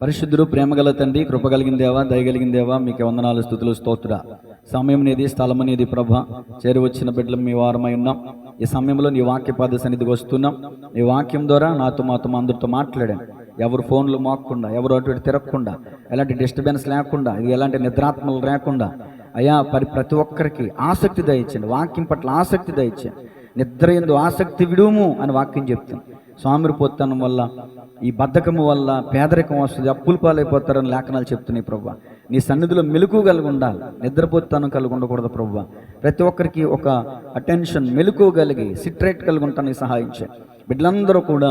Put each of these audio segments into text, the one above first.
పరిశుద్ధుడు, ప్రేమగల తండ్రి, కృపగలిగిన దేవా, దయగలిగిన దేవా, మీకు వందనాలు, స్తుతులు, స్తోత్ర. సమయం నీది, స్థలం అనేది ప్రభ. చేరువచ్చిన బిడ్డలు మీ వారమై ఉన్నాం. ఈ సమయంలో నీ వాక్యపాద సన్నిధికి వస్తున్నాం. నీ వాక్యం ద్వారా నాతో మాతో అందరితో మాట్లాడాను. ఎవరు ఫోన్లు మోక్కుండా, ఎవరు అటు ఇటు తిరగకుండా, ఎలాంటి డిస్టర్బెన్స్ లేకుండా, ఇది ఎలాంటి నిద్రాత్మలు లేకుండా అయ్యా ప్రతి ఒక్కరికి ఆసక్తి దయచండి. వాక్యం పట్ల ఆసక్తి దయచండి. నిద్ర యందు ఆసక్తి విడుము అని వాక్యం చెప్తుంది. సోమరిపోతనం వల్ల, ఈ బద్ధకము వల్ల పేదరికం వస్తుంది, అప్పుల పాలైపోతారని లేఖనాలు చెప్తున్నాయి ప్రభు. నీ సన్నిధిలో మెలకు కలిగి ఉండాలి, నిద్రపోతానం కలిగి ఉండకూడదు ప్రభు. ప్రతి ఒక్కరికి ఒక అటెన్షన్, మెలకు కలిగి సిట్రేట్ కలిగి ఉంటానికి సహాయించండి. బిడ్డలందరూ కూడా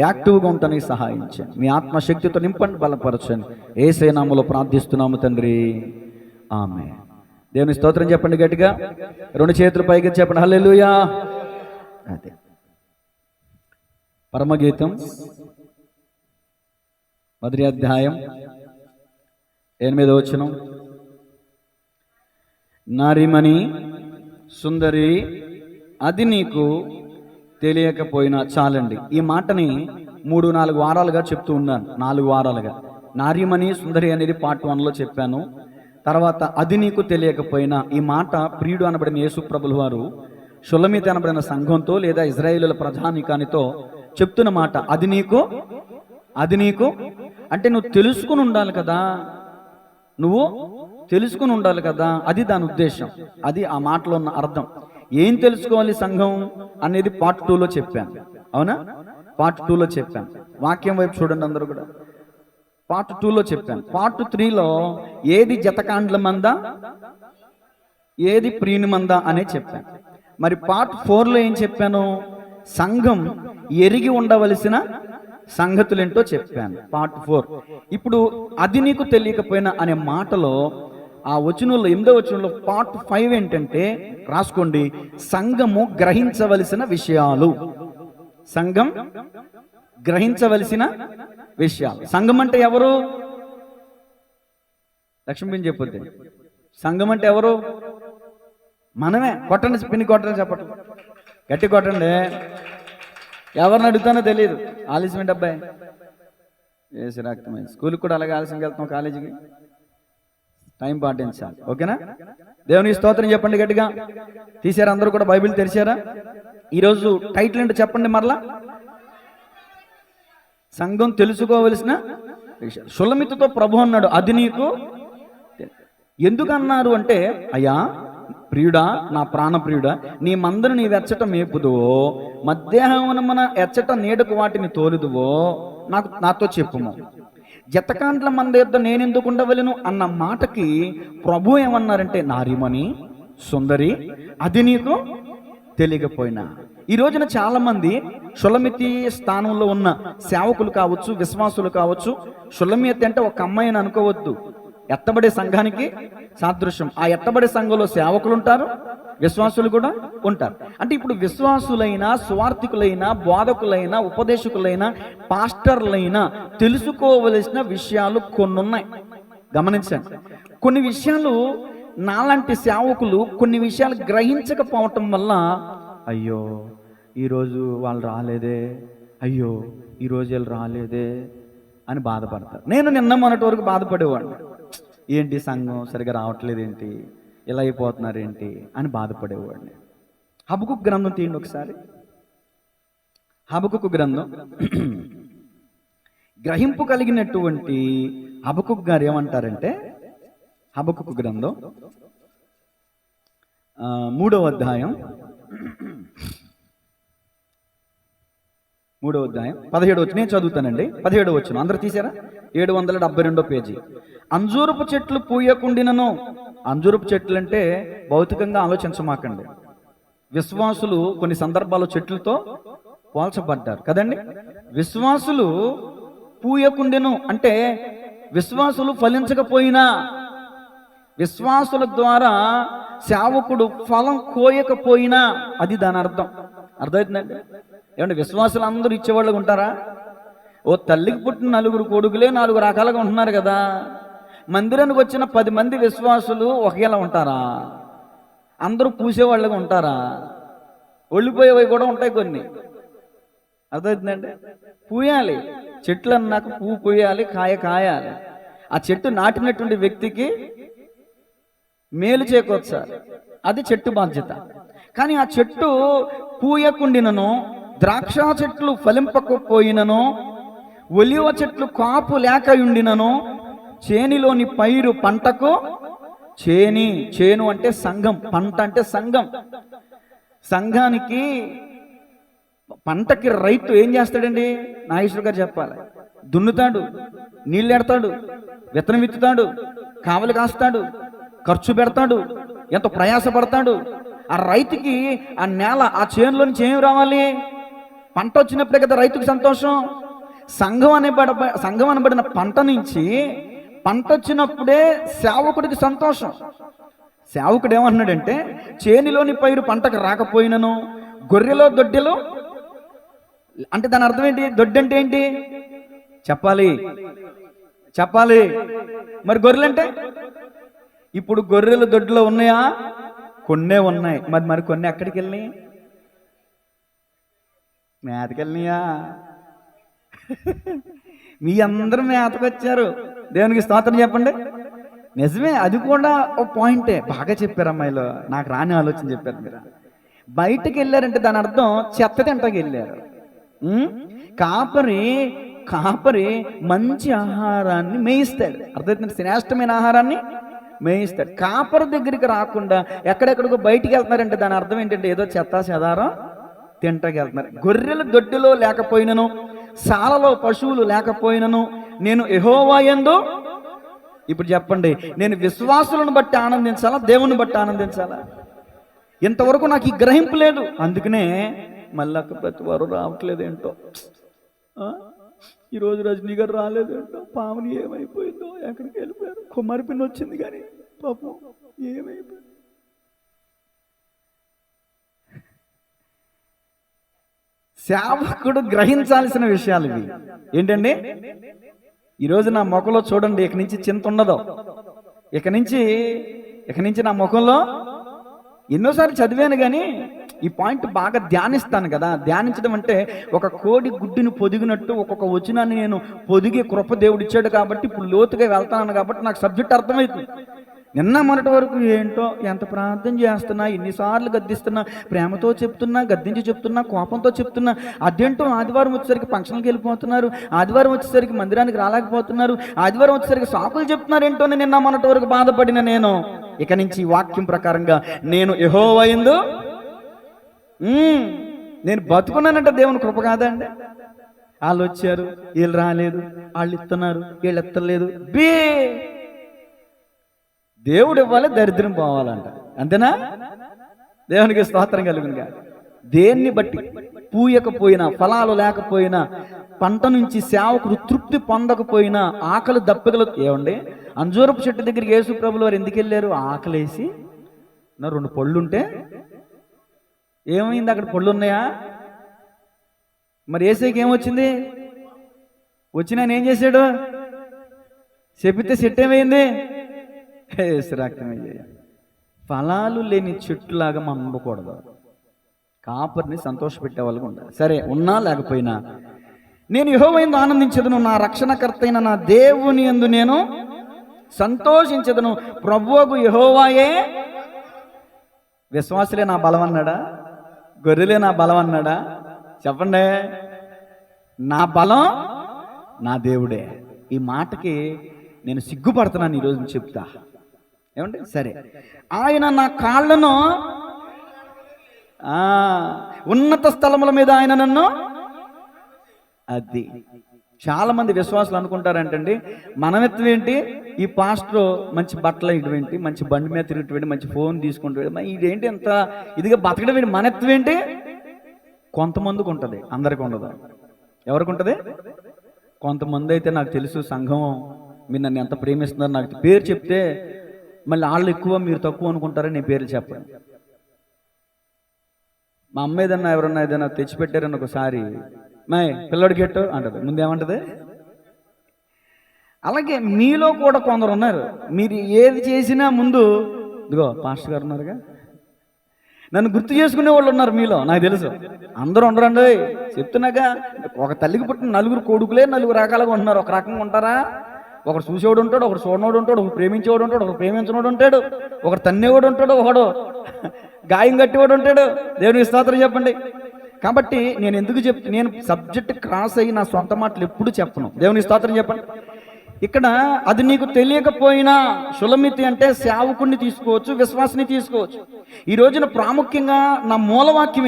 యాక్టివ్గా ఉంటానికి సహాయించండి. మీ ఆత్మశక్తితో నింపండి, బలపరచండి. యేసయ్య నామములో ప్రార్థిస్తున్నాము తండ్రి, ఆమేన్. దేవుని స్తోత్రం చెప్పండి గట్టిగా, రెండు చేతులు పైకి చెప్పండి, హల్లెలూయా. అదే పరమగీతం 10వ అధ్యాయం 8వ వచనం. నారిమణి సుందరి అది నీకు తెలియకపోయినా చాలండి. ఈ మాటని 3-4 వారాలుగా చెప్తూ ఉన్నాను. 4 వారాలుగా నారిమణి సుందరి అనేది పార్ట్ 1లో చెప్పాను. తర్వాత అది నీకు తెలియకపోయినా, ఈ మాట ప్రియుడు అనబడిన యేసు ప్రభుల వారు షులమీతు అనబడిన సంఘంతో లేదా ఇజ్రాయేలుల ప్రధానికానితో చెప్తున్న మాట. అది నీకు అంటే నువ్వు తెలుసుకుని ఉండాలి కదా, నువ్వు తెలుసుకుని ఉండాలి కదా, అది దాని ఉద్దేశం. అది ఆ మాటలో ఉన్న అర్థం. ఏం తెలుసుకోవాలి సంఘం అనేది పార్ట్ 2లో చెప్పాను. అవునా, పార్ట్ 2లో చెప్పాను. వాక్యం వైపు చూడండి అందరూ కూడా. పార్ట్ 2లో చెప్పాను. పార్ట్ 3లో ఏది జతకాండ్ల మందా, ఏది ప్రియుని మందా అనే చెప్పాను. మరి పార్ట్ 4లో ఏం చెప్పాను? సంఘం ఎరిగి ఉండవలసిన సంగతులేంటో చెప్పాను, పార్ట్ 4. ఇప్పుడు అది నీకు తెలియకపోయినా అనే మాటలో ఆ వచనంలో 8వ వచనంలో పార్ట్ 5 ఏంటంటే, రాసుకోండి, సంఘము గ్రహించవలసిన విషయాలు. సంఘం గ్రహించవలసిన విషయాలు. సంఘం అంటే ఎవరు? లక్ష్మీని చెప్పొద్దు. సంఘం అంటే ఎవరు? మనమే. కొట్టండి, పిన్ని కొట్టండి, చెప్పండి, గట్టి కొట్టండి. ఎవరిని అడుగుతానో తెలియదు. ఆలస్యం డబ్బాయి వేసి రక్తమే. స్కూల్కి కూడా అలాగే ఆలస్యంకి వెళ్తాం, కాలేజీకి టైం పాటించాలి. ఓకేనా? దేవునికి స్తోత్రం చెప్పండి గట్టిగా. తీసారా అందరూ కూడా? బైబిల్ తెరిచారా? ఈరోజు టైటిల్ ఏంటో చెప్పండి మరలా. సంఘం తెలుసుకోవలసిన విషయం. షులమీతుతో ప్రభు అన్నాడు, అది నీకు ఎందుకు అన్నారు అంటే, అయ్యా ప్రియుడా, నా ప్రాణ ప్రియుడా, నీ మందను నీ వెచ్చట మేపుదువో, మధ్యాహ్నమున ఎచ్చట నీడకు వాటిని తోలుదువో నాతో చెప్పుము. జతకాండ్ల మంద యొద్ద నేనెందుకు ఉండవలను అన్న మాటకి ప్రభు ఏమన్నారంటే, నారిమణి సుందరి అది నీకు తెలియకపోయినా. ఈ రోజున చాలా మంది షులమీతి స్థానంలో ఉన్న సేవకులు కావచ్చు, విశ్వాసులు కావచ్చు. షులమీతి అంటే ఒక అమ్మాయిని అనుకోవద్దు, ఎత్తబడే సంఘానికి సాదృశ్యం. ఆ ఎత్తబడే సంఘంలో సేవకులు ఉంటారు, విశ్వాసులు కూడా ఉంటారు. అంటే ఇప్పుడు విశ్వాసులైనా, సువార్థికులైనా, బోధకులైనా, ఉపదేశకులైనా, పాస్టర్లైనా తెలుసుకోవలసిన విషయాలు కొన్ని ఉన్నాయి. గమనించండి. కొన్ని విషయాలు నాలాంటి సేవకులు కొన్ని విషయాలు గ్రహించకపోవటం వల్ల, అయ్యో ఈరోజు వాళ్ళు రాలేదే, అయ్యో ఈరోజు వీళ్ళు రాలేదే అని బాధపడతారు. నేను నిన్న మొన్నటి వరకు బాధపడేవాడిని. ఏంటి సంఘం సరిగా రావట్లేదు ఏంటి, ఇలా అయిపోతున్నారు ఏంటి అని బాధపడేవాడిని. హబకుకు గ్రంథం తీయండి ఒకసారి. హబకుకు గ్రంథం గ్రహింపు కలిగినటువంటి హబకుకు గారు ఏమంటారంటే, హబకుకు గ్రంథం 3వ అధ్యాయం 17వ వచనం నేను చదువుతానండి. 17వ వచనం అందరూ తీసారా? 772 పేజీ. అంజూరపు చెట్లు పూయకుండినను. అంజూరపు చెట్లు అంటే భౌతికంగా ఆలోచించమాకండి. విశ్వాసులు కొన్ని సందర్భాల్లో చెట్లతో పోల్చబడ్డారు కదండి. విశ్వాసులు పూయకుండెను అంటే విశ్వాసులు ఫలించకపోయినా, విశ్వాసుల ద్వారా సేవకుడు ఫలం కోయకపోయినా, అది దాని అర్థం. అర్థమవుతుందండి? ఏమంటే విశ్వాసులు అందరూ ఇచ్చేవాళ్ళగా ఉంటారా? ఓ తల్లికి పుట్టిన 4 కొడుకులే 4 రకాలుగా ఉంటున్నారు కదా. మందిరానికి వచ్చిన 10 మంది విశ్వాసులు ఒకేలా ఉంటారా? అందరూ పూసేవాళ్ళగా ఉంటారా? ఒళ్ళిపోయేవి కూడా ఉంటాయి కొన్ని. అర్థమవుతుందండి? పూయాలి. చెట్లు అన్నాక పువ్వు పూయాలి, కాయ కాయాలి. ఆ చెట్టు నాటినటువంటి వ్యక్తికి మేలు చేకూర్చాలి. అది చెట్టు బాధ్యత. కానీ ఆ చెట్టు పూయకుండినను, ద్రాక్ష చెట్లు ఫలింపకపోయినను, ఒలివ చెట్లు కాపు లేకయుండినను, చేనిలోని పైరు పంటకు చేను అంటే సంఘం, పంట అంటే సంఘం. సంఘానికి పంటకి రైతు ఏం చేస్తాడండి? నాగేశ్వర గారు చెప్పాలి. దున్నుతాడు, నీళ్ళు ఎడతాడు, విత్తనం విత్తుతాడు, కావలి కాస్తాడు, ఖర్చు పెడతాడు, ఎంతో ప్రయాసపడతాడు. ఆ రైతుకి ఆ నేల, ఆ చేనులో నుంచి ఏమి రావాలి? పంట వచ్చినప్పుడే కదా రైతుకు సంతోషం. సంఘం అనబడిన పంట నుంచి పంట వచ్చినప్పుడే సేవకుడికి సంతోషం. సేవకుడు ఏమన్నాడంటే, చేనిలోని పైరు పంటకు రాకపోయినను, గొర్రెలో దొడ్డెలో అంటే దాని అర్థం ఏంటి? దొడ్డి అంటే ఏంటి చెప్పాలి. మరి గొర్రెలంటే ఇప్పుడు గొర్రెలు దొడ్లో ఉన్నాయా? కొన్నే ఉన్నాయి. మరి కొన్ని ఎక్కడికి వెళ్ళినాయి? మేతకెళ్ళినాయా? మీ అందరూ మేతకు వచ్చారు. దేవునికి స్తోత్రం చెప్పండి. నిజమే, అది కూడా ఒక పాయింటే. బాగా చెప్పారు అమ్మాయిలు, నాకు రాని ఆలోచన చెప్పారు మీరు. బయటకు వెళ్ళారంటే దాని అర్థం చెత్త తింటాకి వెళ్ళారు. కాపరి మంచి ఆహారాన్ని మేయిస్తాడు. అర్థమవుతుంది? శ్రేష్టమైన ఆహారాన్ని మేయిస్తాడు. కాపరి దగ్గరికి రాకుండా ఎక్కడెక్కడికో బయటికి వెళ్తున్నారంటే దాని అర్థం ఏంటంటే ఏదో చెత్త చెదారం తింటాకి వెళ్తున్నారు. గొర్రెల దొడ్డిలో లేకపోయినను, సాలలో పశువులు లేకపోయినను, నేను యెహోవా యందు, ఇప్పుడు చెప్పండి, నేను విశ్వాసులను బట్టి ఆనందించాలా, దేవుని బట్టి ఆనందించాలా? ఇంతవరకు నాకు ఈ గ్రహింపు లేదు. అందుకనే మళ్ళీ ప్రతి వారు రావట్లేదు ఏంటో. ఈరోజు రజనీ గారు రాలేదేంటో, పాముని ఏమైపోయిందో, ఎక్కడికి వెళ్ళిపోయారు, కుమారి పిన్ వచ్చింది కానీ పాపం ఏమైపోయింది. సేవకుడు గ్రహించాల్సిన విషయాలు ఇవి. ఏంటండి? ఈరోజు నా ముఖంలో చూడండి, ఇక నుంచి చింత ఉండదు. ఇక నుంచి నా ముఖంలో ఎన్నోసార్లు చదివాను కానీ ఈ పాయింట్ బాగా ధ్యానిస్తాను కదా. ధ్యానించడం అంటే ఒక కోడి గుడ్డుని పొదిగినట్టు ఒక్కొక్క వచనాన్ని నేను పొదిగే కృప దేవుడు ఇచ్చాడు కాబట్టి ఇప్పుడు లోతుగా వెళ్తాను కాబట్టి నాకు సబ్జెక్ట్ అర్థమవుతుంది. నిన్న మొన్నటి వరకు ఏంటో ఎంత ప్రార్థన చేస్తున్నా, ఎన్నిసార్లు గద్దిస్తున్నా, ప్రేమతో చెప్తున్నా, గద్దించి చెప్తున్నా, కోపంతో చెప్తున్నా. అదేంటో ఆదివారం వచ్చేసరికి ఫంక్షన్కి వెళ్ళిపోతున్నారు, ఆదివారం వచ్చేసరికి మందిరానికి రాలేకపోతున్నారు, ఆదివారం వచ్చేసరికి సాకులు చెప్తున్నారు ఏంటో. నిన్న మొన్నటి వరకు బాధపడిన నేను ఇక నుంచి వాక్యం ప్రకారంగా నేను యెహోవా యందు నేను బతుకున్నానంటే దేవుని కృప కాదండి. వాళ్ళు వచ్చారు, వీళ్ళు రాలేదు, వాళ్ళు ఇస్తున్నారు, వీళ్ళు ఎత్తలేదు. దేవుడు ఇవ్వాలి, దరిద్రం పోవాలంట. అంతేనా? దేవునికి స్తోత్రం కలుగునుగా. దేన్ని బట్టి పూయకపోయినా, ఫలాలు లేకపోయినా, పంట నుంచి సేవకుడు తృప్తి పొందకపోయినా, ఆకలి దప్పికలు ఏమండి? అంజూరపు చెట్టు దగ్గరికి యేసు ప్రభులు వారు ఎందుకు వెళ్ళారు? ఆకలేసి 2 పళ్ళుంటే ఏమైంది? అక్కడ పళ్ళు ఉన్నాయా? మరి యేసుకి ఏమొచ్చింది? వచ్చినా ఏం చేశాడు? చెప్పితే చెట్టు ఏమైంది? రక్తమయ్యాయి. ఫలాలు లేని చెట్టులాగా మనం ఉండకూడదు. కాపరిని సంతోషపెట్టే వాళ్ళగా ఉండాలి. సరే, ఉన్నా లేకపోయినా నేను యెహోవా యందు ఆనందించదును, నా రక్షణకర్త అయిన నా దేవుని యందు నేను సంతోషించదును. ప్రభువుకు యెహోవాయే. విశ్వాసులే నా బలం అన్నాడా? గొర్రెలే నా బలం అన్నాడా? చెప్పండి. నా బలం నా దేవుడే. ఈ మాటకి నేను సిగ్గుపడుతున్నాను ఈరోజు చెప్తా. ఏమంటే సరే, ఆయన నా కాళ్ళను ఉన్నత స్థలముల మీద ఆయన నన్ను, అది చాలా మంది విశ్వాసులు అనుకుంటారంటండి, మనమెత్తం ఏంటి, ఈ పాస్టర్ మంచి బట్టలు ఇటువంటి, మంచి బండి మీద తిరిగేటువంటి, మంచి ఫోన్ తీసుకుంటాడు, ఇదేంటి ఎంత ఇదిగా బతకడం ఏంటి, మనెత్తం ఏంటి? కొంతమందికి ఉంటుంది, అందరికి ఉండదు. ఎవరికి ఉంటుంది? కొంతమంది అయితే నాకు తెలుసు, సంఘం మీరు నన్ను ఎంత ప్రేమిస్తున్నారు నాకు పేరు చెప్తే మళ్ళీ వాళ్ళు ఎక్కువ మీరు తక్కువ అనుకుంటారని నేను పేర్లు చెప్పాను. మా అమ్మ ఎవరన్నా ఏదైనా తెచ్చిపెట్టారని ఒకసారి పిల్లడికి ఎట్టు అంటది, ముందేమంటది? అలాగే మీలో కూడా కొందరు ఉన్నారు, మీరు ఏది చేసినా ముందు ఇదిగో పాస్టర్ గారు ఉన్నారుగా, నన్ను గుర్తు చేసుకునే వాళ్ళు ఉన్నారు మీలో, నాకు తెలుసు. అందరూ ఉండరండి, చెప్తున్నాగా. ఒక తల్లికి పుట్టిన నలుగురు కొడుకులే నలుగురు రకాలుగా ఉంటున్నారు. ఒక రకంగా ఉంటారా? ఒకడు చూసేవాడు ఉంటాడు, ఒకడు చూడనోడు ఉంటాడు, ఒకడు ప్రేమించేవాడు ఉంటాడు, ఒకడు ప్రేమించినోడు ఉంటాడు, ఒకడు తన్నేవాడు ఉంటాడు, ఒకడు గాయం కట్టేవాడు ఉంటాడు. దేవునికి స్తోత్రం చెప్పండి. కాబట్టి నేను ఎందుకు నేను సబ్జెక్ట్ క్రాస్ అయ్యి నా సొంత మాటలు ఎప్పుడు చెప్పను. దేవునికి స్తోత్రం చెప్పండి. ఇక్కడ అది నీకు తెలియకపోయినా, షులమితి అంటే సేవకుడిని తీసుకోవచ్చు, విశ్వాసిని తీసుకోవచ్చు. ఈ రోజున ప్రాముఖ్యంగా నా మూలవాక్యం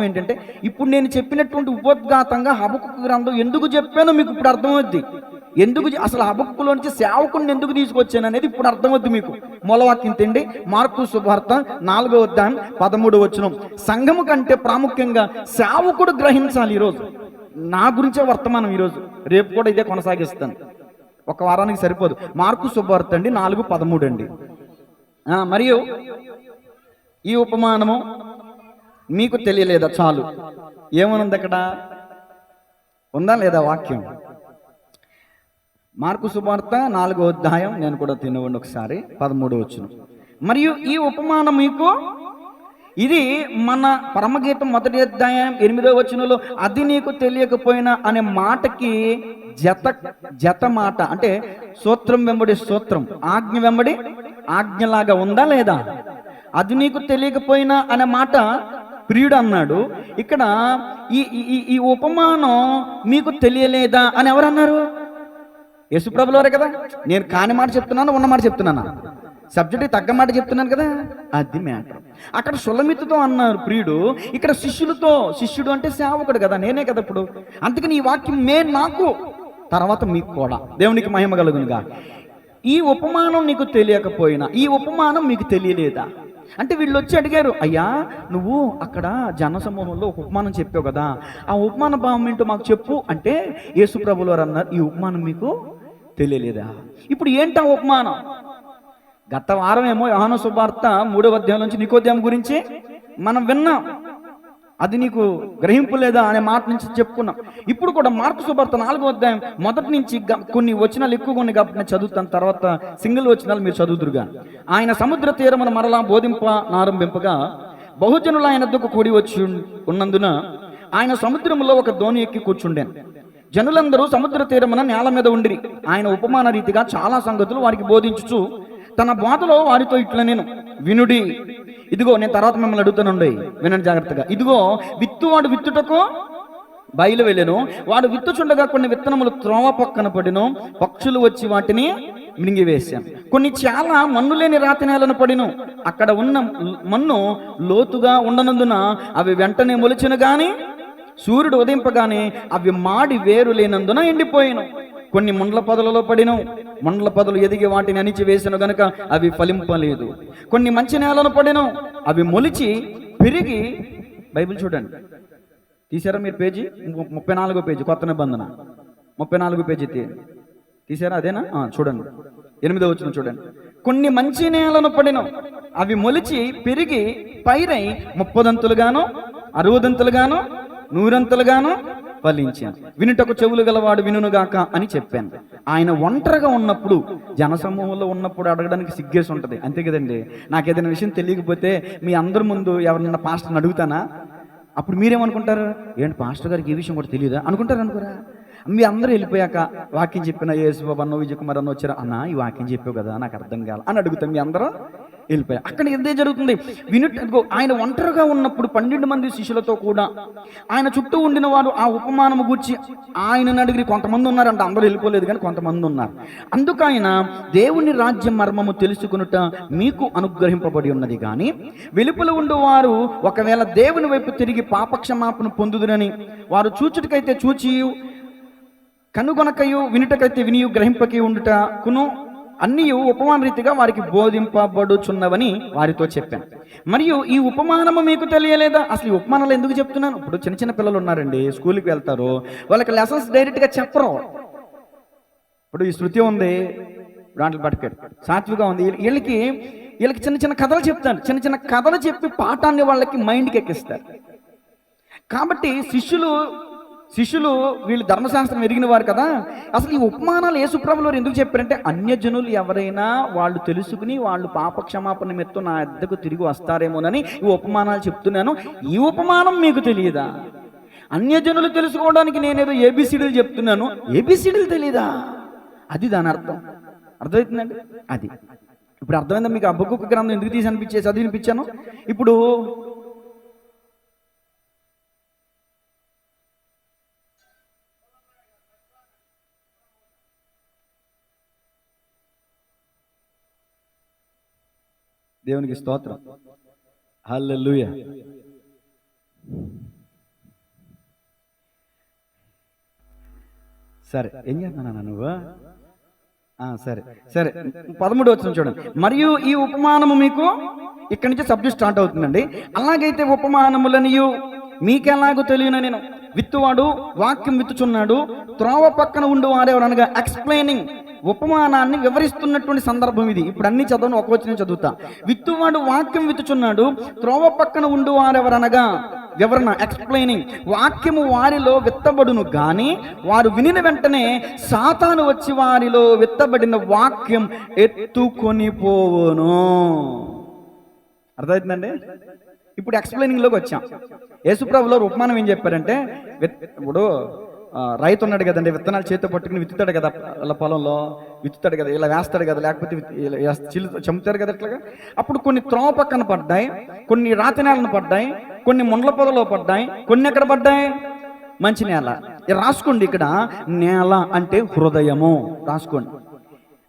ఏంటంటే ఇప్పుడు నేను చెప్పినటువంటి ఉపోద్ఘాతంగా హబక్కూకు గ్రంథం ఎందుకు చెప్పానో మీకు ఇప్పుడు అర్థమవుద్ది. అసలు హబక్కూలో నుంచి సేవకుడిని ఎందుకు తీసుకొచ్చాను అనేది ఇప్పుడు అర్థమవుద్ది మీకు. మూలవాక్యం తిండి మార్కు శుభవార్త 4వ అధ్యాయం 13వ వచనం. సంఘము కంటే ప్రాముఖ్యంగా సేవకుడు గ్రహించాలి. ఈరోజు నా గురించే వర్తమానం, ఈరోజు రేపు కూడా ఇదే కొనసాగిస్తాను. ఒక వారానికి సరిపోదు. మార్కు శుభవార్త అండి 4:13 అండి. మరియు ఈ ఉపమానము మీకు తెలియలేదా? చాలు. ఏమనుంది అక్కడ? ఉందా లేదా వాక్యం? మార్కు శుభవార్త 4వ అధ్యాయం, నేను కూడా తినవండి ఒకసారి, 13వ వచనం. మరియు ఈ ఉపమానం మీకు, ఇది మన పరమగీతం 1వ అధ్యాయం 8వ వచనంలో అది నీకు తెలియకపోయినా అనే మాటకి జత మాట, అంటే సూత్రం వెంబడి సూత్రం, ఆజ్ఞ వెంబడి ఆజ్ఞలాగా ఉందా లేదా? అది నీకు తెలియకపోయినా అనే మాట ప్రియుడు అన్నాడు. ఇక్కడ ఈ ఉపమానం మీకు తెలియలేదా అని ఎవరన్నారు? యేసుప్రభుల వారే కదా. నేను కాని మాట చెప్తున్నాను, ఉన్న మాట చెప్తున్నానా? సబ్జెక్ట్ తగ్గ మాట చెప్తున్నాను కదా, అది మ్యాటర్. అక్కడ షులమితితో అన్నారు ప్రియుడు, ఇక్కడ శిష్యులతో. శిష్యుడు అంటే సేవకుడు కదా, నేనే కదా ఇప్పుడు. అందుకని ఈ వాక్యం నాకు, తర్వాత మీకు కూడా. దేవునికి మహిమ కలుగునుగా. ఈ ఉపమానం నీకు తెలియకపోయినా, ఈ ఉపమానం మీకు తెలియలేదా అంటే వీళ్ళు వచ్చి అడిగారు, అయ్యా నువ్వు అక్కడ జనసమూహంలో ఒక ఉపమానం చెప్పావు కదా, ఆ ఉపమాన భావం ఏంటో మాకు చెప్పు అంటే యేసుప్రభుల వారు అన్నారు, ఈ ఉపమానం మీకు తెలియలేదా? ఇప్పుడు ఏంటి ఆ ఉపమానం? గత వారం ఏమో యోహాను సువార్త 3వ అధ్యాయం నుంచి నికోదేము గురించి మనం విన్నాం. అది నీకు గ్రహింపు లేదా అనే మాట నుంచి చెప్పుకున్నాం. ఇప్పుడు కూడా మార్కు సువార్త 4వ అధ్యాయం మొదటి నుంచి కొన్ని వచనాలు ఎక్కువగా ఉన్నాయి కాబట్టి నేను చదువుతాను, తర్వాత సింగిల్ వచనాలు మీరు చదువుదురుగా. ఆయన సముద్ర తీరమున మరలా బోధింపనారంభింపగా బహుజనులు ఆయన వద్దకు కూడి వచ్చి ఉన్నందున ఆయన సముద్రంలో ఒక దోణి ఎక్కి కూర్చుండాను. జనులందరూ సముద్ర తీరమున నేల మీద ఉండిరి. ఆయన ఉపమాన రీతిగా చాలా సంగతులు వారికి బోధించుచు తన బోధలో వారితో ఇట్లా, నేను వినుడి, ఇదిగో నేను తర్వాత మిమ్మల్ని అడుగుతానుండి, వినండి జాగ్రత్తగా. ఇదిగో విత్తువాడు విత్తుటకు బయలు వెళ్ళెను. వాడు విత్తుచుండగా కొన్ని విత్తనములు త్రోవ పక్కన పడిను, పక్షులు వచ్చి వాటిని మింగివేశాను. కొన్ని చాలా మన్ను లేని రాతి నేలను పడిను. అక్కడ ఉన్న మన్ను లోతుగా ఉండనందున అవి వెంటనే మొలిచెను, గాని సూర్యుడు ఉదయింపగానే అవి మాడి వేరు లేనందున ఎండిపోయాను. కొన్ని ముండ్ల పొదలలో పడిను, ముండ్ల పొదలు ఎదిగి వాటిని అణిచి వేసను గనుక అవి ఫలింపలేదు. కొన్ని మంచి నేలను పడిను, అవి మొలిచి పెరిగి, బైబిల్ చూడండి, తీసారా మీరు? పేజీ 34వ పేజీ, కొత్త నిబంధన 34వ పేజీ తీసారా? అదేనా? చూడండి, 8వ వచనం చూడండి. కొన్ని మంచి నేలను పడిను, అవి మొలిచి పెరిగి పైరై 30 60 100 ఫలించాను. వినుటకు చెవులు గలవాడు వినుగాక అని చెప్పాను. ఆయన ఒంటరిగా ఉన్నప్పుడు, జనసమూహంలో ఉన్నప్పుడు అడగడానికి సిగ్గేసి ఉంటుంది, అంతే కదండి. నాకు ఏదైనా విషయం తెలియకపోతే మీ అందరి ముందు ఎవరినన్నా పాస్టర్ని అడుగుతానా? అప్పుడు మీరేమనుకుంటారు? ఏంటి పాస్టర్ గారికి ఈ విషయం కూడా తెలియదా అనుకుంటారా? మీ అందరూ వెళ్ళిపోయాక వాక్యం చెప్పిన యేసుబాబు అన్న, విజయ్ కుమార్ అన్న వచ్చారు, అన్న ఈ వాక్యం చెప్పావు కదా నాకు అర్థం కాల అని అడుగుతాం. మీ అందరూ వెళ్ళిపోయా. అక్కడ ఇదే జరుగుతుంది. ఆయన ఒంటరిగా ఉన్నప్పుడు 12 మంది శిష్యులతో కూడా ఆయన చుట్టూ ఉండిన వారు ఆ ఉపమానము గూర్చి ఆయనను అడిగి, కొంతమంది ఉన్నారంట, అందరూ వెళ్ళిపోలేదు కానీ కొంతమంది ఉన్నారు. అందుకు ఆయన, దేవుని రాజ్యం మర్మము తెలుసుకునుట మీకు అనుగ్రహింపబడి ఉన్నది, కానీ వెలుపల ఉండువారు ఒకవేళ దేవుని వైపు తిరిగి పాపక్షమాపణ పొందుదురని వారు చూచుటకైతే చూచి, కనుగొనకయు వినుటకైతే వినియు, గ్రహింపకి ఉండుటకును అన్నీ ఉపమాన రీతిగా వారికి బోధింపబడుచున్నవని వారితో చెప్పాను. మరియు ఈ ఉపమానము మీకు తెలియలేదా? అసలు ఈ ఉపమానాలు ఎందుకు చెప్తున్నాను? ఇప్పుడు చిన్న పిల్లలు ఉన్నారండి, స్కూల్కి వెళ్తారు, వాళ్ళకి లెసన్స్ డైరెక్ట్గా చెప్పరు. ఇప్పుడు ఈ శృతి ఉంది, దాంట్లో పట్టుకెట్ సాత్విగా ఉంది, వీళ్ళకి చిన్న కథలు చెప్తాను. చిన్న కథలు చెప్పి పాఠాన్ని వాళ్ళకి మైండ్కి ఎక్కిస్తారు. కాబట్టి శిష్యులు శిష్యులు వీళ్ళు ధర్మశాస్త్రం ఎరిగిన వారు కదా. అసలు ఈ ఉపమానాలు యేసుప్రభుల వారు ఎందుకు చెప్పారంటే, అన్యజనులు ఎవరైనా వాళ్ళు తెలుసుకుని వాళ్ళు పాపక్షమాపణ నిమిత్తం నా వద్దకు తిరిగి వస్తారేమోనని ఈ ఉపమానాలు చెప్తున్నాను. ఈ ఉపమానం మీకు తెలియదా? అన్యజనులు తెలుసుకోవడానికి నేనేదో ఏబిసిడీలు చెప్తున్నాను, ఏబిసిడీలు తెలియదా? అది దాని అర్థం. అర్థమవుతుందండి? అది ఇప్పుడు అర్థమైందా మీకు? హబక్కూకు గ్రంథం ఎందుకు తీసి చదివినిపించాను? ఇప్పుడు దేవునికి స్తోత్రం, హల్లెలూయా. సరే, ఏం చేస్తున్నానా నువ్వు? సరే సరే, 13 వచనం చూడండి. మరియు ఈ ఉపమానము మీకు, ఇక్కడి నుంచి సబ్జెక్ట్ స్టార్ట్ అవుతుందండి. అలాగైతే ఉపమానములనియు మీకెలాగో తెలియను నేను. విత్తువాడు వాక్యం విత్తుచున్నాడు, త్రోవ పక్కన ఉండు వారెవరనగా ఎక్స్ప్లెయినింగ్, ఉపమానాన్ని వివరిస్తున్నటువంటి సందర్భం ఇది. ఇప్పుడు అన్ని చదవను, ఒక వచనం చదువుతా. విత్తువాడు వాక్యం విత్తుచున్నాడు, త్రోవ పక్కన ఉండు వారెవరనగా, వివరణ, ఎక్స్ప్లెయినింగ్, వాక్యము వారిలో విత్తబడును గాని వారు వినిన వెంటనే సాతాను వచ్చి వారిలో విత్తబడిన వాక్యం ఎత్తుకొని పోవును. అర్థమవుతుందండి? ఇప్పుడు ఎక్స్ప్లెయినింగ్లోకి వచ్చాం. యేసుప్రభులో ఉపమానం ఏం చెప్పారంటే, ఇప్పుడు రైతు ఉన్నాడు కదండి, విత్తనాలు చేతితో పట్టుకుని విత్తుతాడు కదా, అలా పొలంలో విత్తుతాడు కదా, ఇలా వేస్తాడు కదా, లేకపోతే చంపుతాడు కదా ఇట్లాగా. అప్పుడు కొన్ని త్రోవ పక్కన పడ్డాయి, కొన్ని రాతి నేలను పడ్డాయి, కొన్ని ముండ్ల పొదలో పడ్డాయి, కొన్ని ఎక్కడ పడ్డాయి? మంచి నేల. రాసుకోండి, ఇక్కడ నేల అంటే హృదయము రాసుకోండి,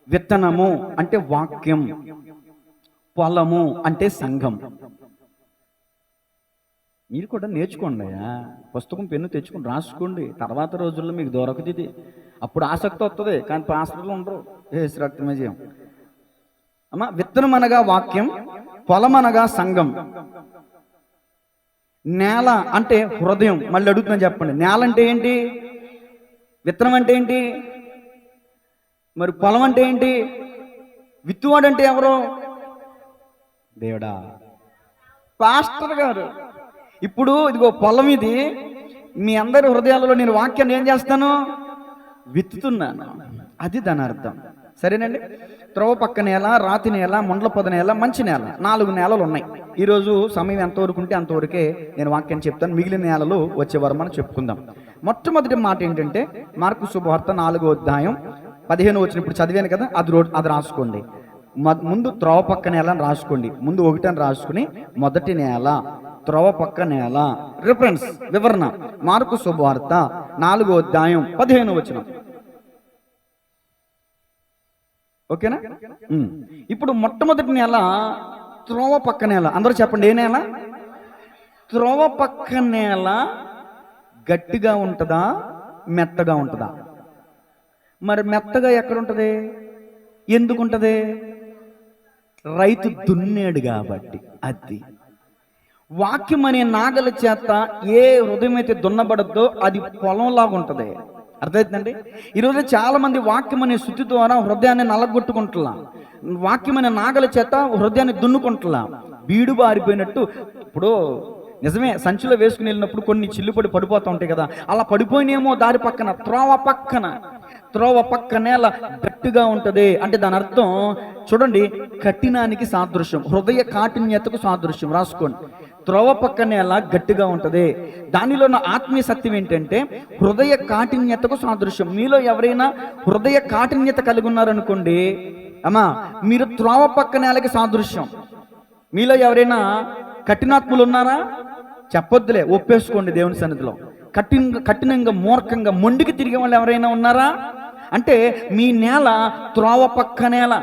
విత్తనము అంటే వాక్యం, పొలము అంటే సంఘం. మీరు కూడా నేర్చుకోండి, పుస్తకం పెన్ను తెచ్చుకుని రాసుకోండి. తర్వాత రోజుల్లో మీకు దొరకదు ఇది. అప్పుడు ఆసక్తి వస్తుంది, కానీ పాస్టర్లు ఉండరు. రక్తమేజయం అమ్మా. విత్తనం అనగా వాక్యం, పొలం అనగా సంఘం, నేల అంటే హృదయం. మళ్ళీ అడుగుతున్నా చెప్పండి, నేల అంటే ఏంటి? విత్తనం అంటే ఏంటి? మరి పొలం అంటే ఏంటి? విత్తువాడు అంటే ఎవరు? దేవుడా, పాస్టర్ గారు. ఇప్పుడు ఇదిగో పొలం, ఇది మీ అందరి హృదయాలలో నేను వాక్యాన్ని ఏం చేస్తాను? విత్తుతున్నాను. అది దాని అర్థం. సరేనండి? త్రోవ పక్క నేల, రాతి నేల, ముండ్ల పొద నేల, మంచి నేల, 4 నేలలు ఉన్నాయి. ఈరోజు సమయం ఎంతవరకు ఉంటే అంతవరకే నేను వాక్యాన్ని చెప్తాను. మిగిలిన నేలలు వచ్చే వారం మనం చెప్పుకుందాం. మొట్టమొదటి మాట ఏంటంటే, మార్కు శుభవార్త 4వ అధ్యాయం 15 వచనం. ఇప్పుడు చదివాను కదా, అది రాసుకోండి. ముందు త్రోవ పక్క నేల అని రాసుకోండి. ముందు 1 అని రాసుకుని మొదటి నేల, త్రోవ పక్క నేల, రిఫరెన్స్, వివరణ, మార్కు శుభవార్త 4వ అధ్యాయం 15వ వచనం. ఓకేనా? ఇప్పుడు మొట్టమొదటి నేల త్రోవ పక్క నేల. అందరూ చెప్పండి, ఏ నేల? త్రోవ పక్క నేల గట్టిగా ఉంటుందా, మెత్తగా ఉంటుందా? మరి మెత్తగా ఎక్కడుంటది? ఎందుకుంటది? రైతు దున్నాడు కాబట్టి. అది వాక్యం అనే నాగల చేత ఏ హృదయం అయితే దున్నబడద్దో అది పొలంలాగా ఉంటుంది. అర్థమవుతుందండి? ఈరోజు చాలా మంది వాక్యం అనే శుద్ధి ద్వారా హృదయాన్ని నలగొట్టుకుంటున్నా, వాక్యం అనే నాగల చేత హృదయాన్ని దున్నుకుంటున్నా, బీడు బారిపోయినట్టు. ఇప్పుడు నిజమే, సంచిలో వేసుకుని వెళ్ళినప్పుడు కొన్ని చిల్లుపడి పడిపోతూ ఉంటాయి కదా, అలా పడిపోయినేమో దారి పక్కన, త్రోవ పక్క నేల గట్టిగా ఉంటుంది అంటే దాని అర్థం చూడండి, కఠినానికి సాదృశ్యం, హృదయ కాఠిన్యతకు సాదృశ్యం. రాసుకోండి, త్రోవ పక్క నేల గట్టిగా ఉంటుంది. దానిలో ఉన్న ఆత్మీయ సత్యం ఏంటంటే హృదయ కాఠిన్యతకు సాదృశ్యం. మీలో ఎవరైనా హృదయ కాఠిన్యత కలిగి ఉన్నారనుకోండి, అమ్మా, మీరు త్రోవ పక్క నేలకి సాదృశ్యం. మీలో ఎవరైనా కఠినాత్ములు ఉన్నారా? చెప్పొద్దులే, ఒప్పేసుకోండి దేవుని సన్నిధిలో. కఠినంగా మూర్ఖంగా మొండికి తిరిగే వాళ్ళు ఎవరైనా ఉన్నారా అంటే మీ నేల త్రోవ పక్క నేల.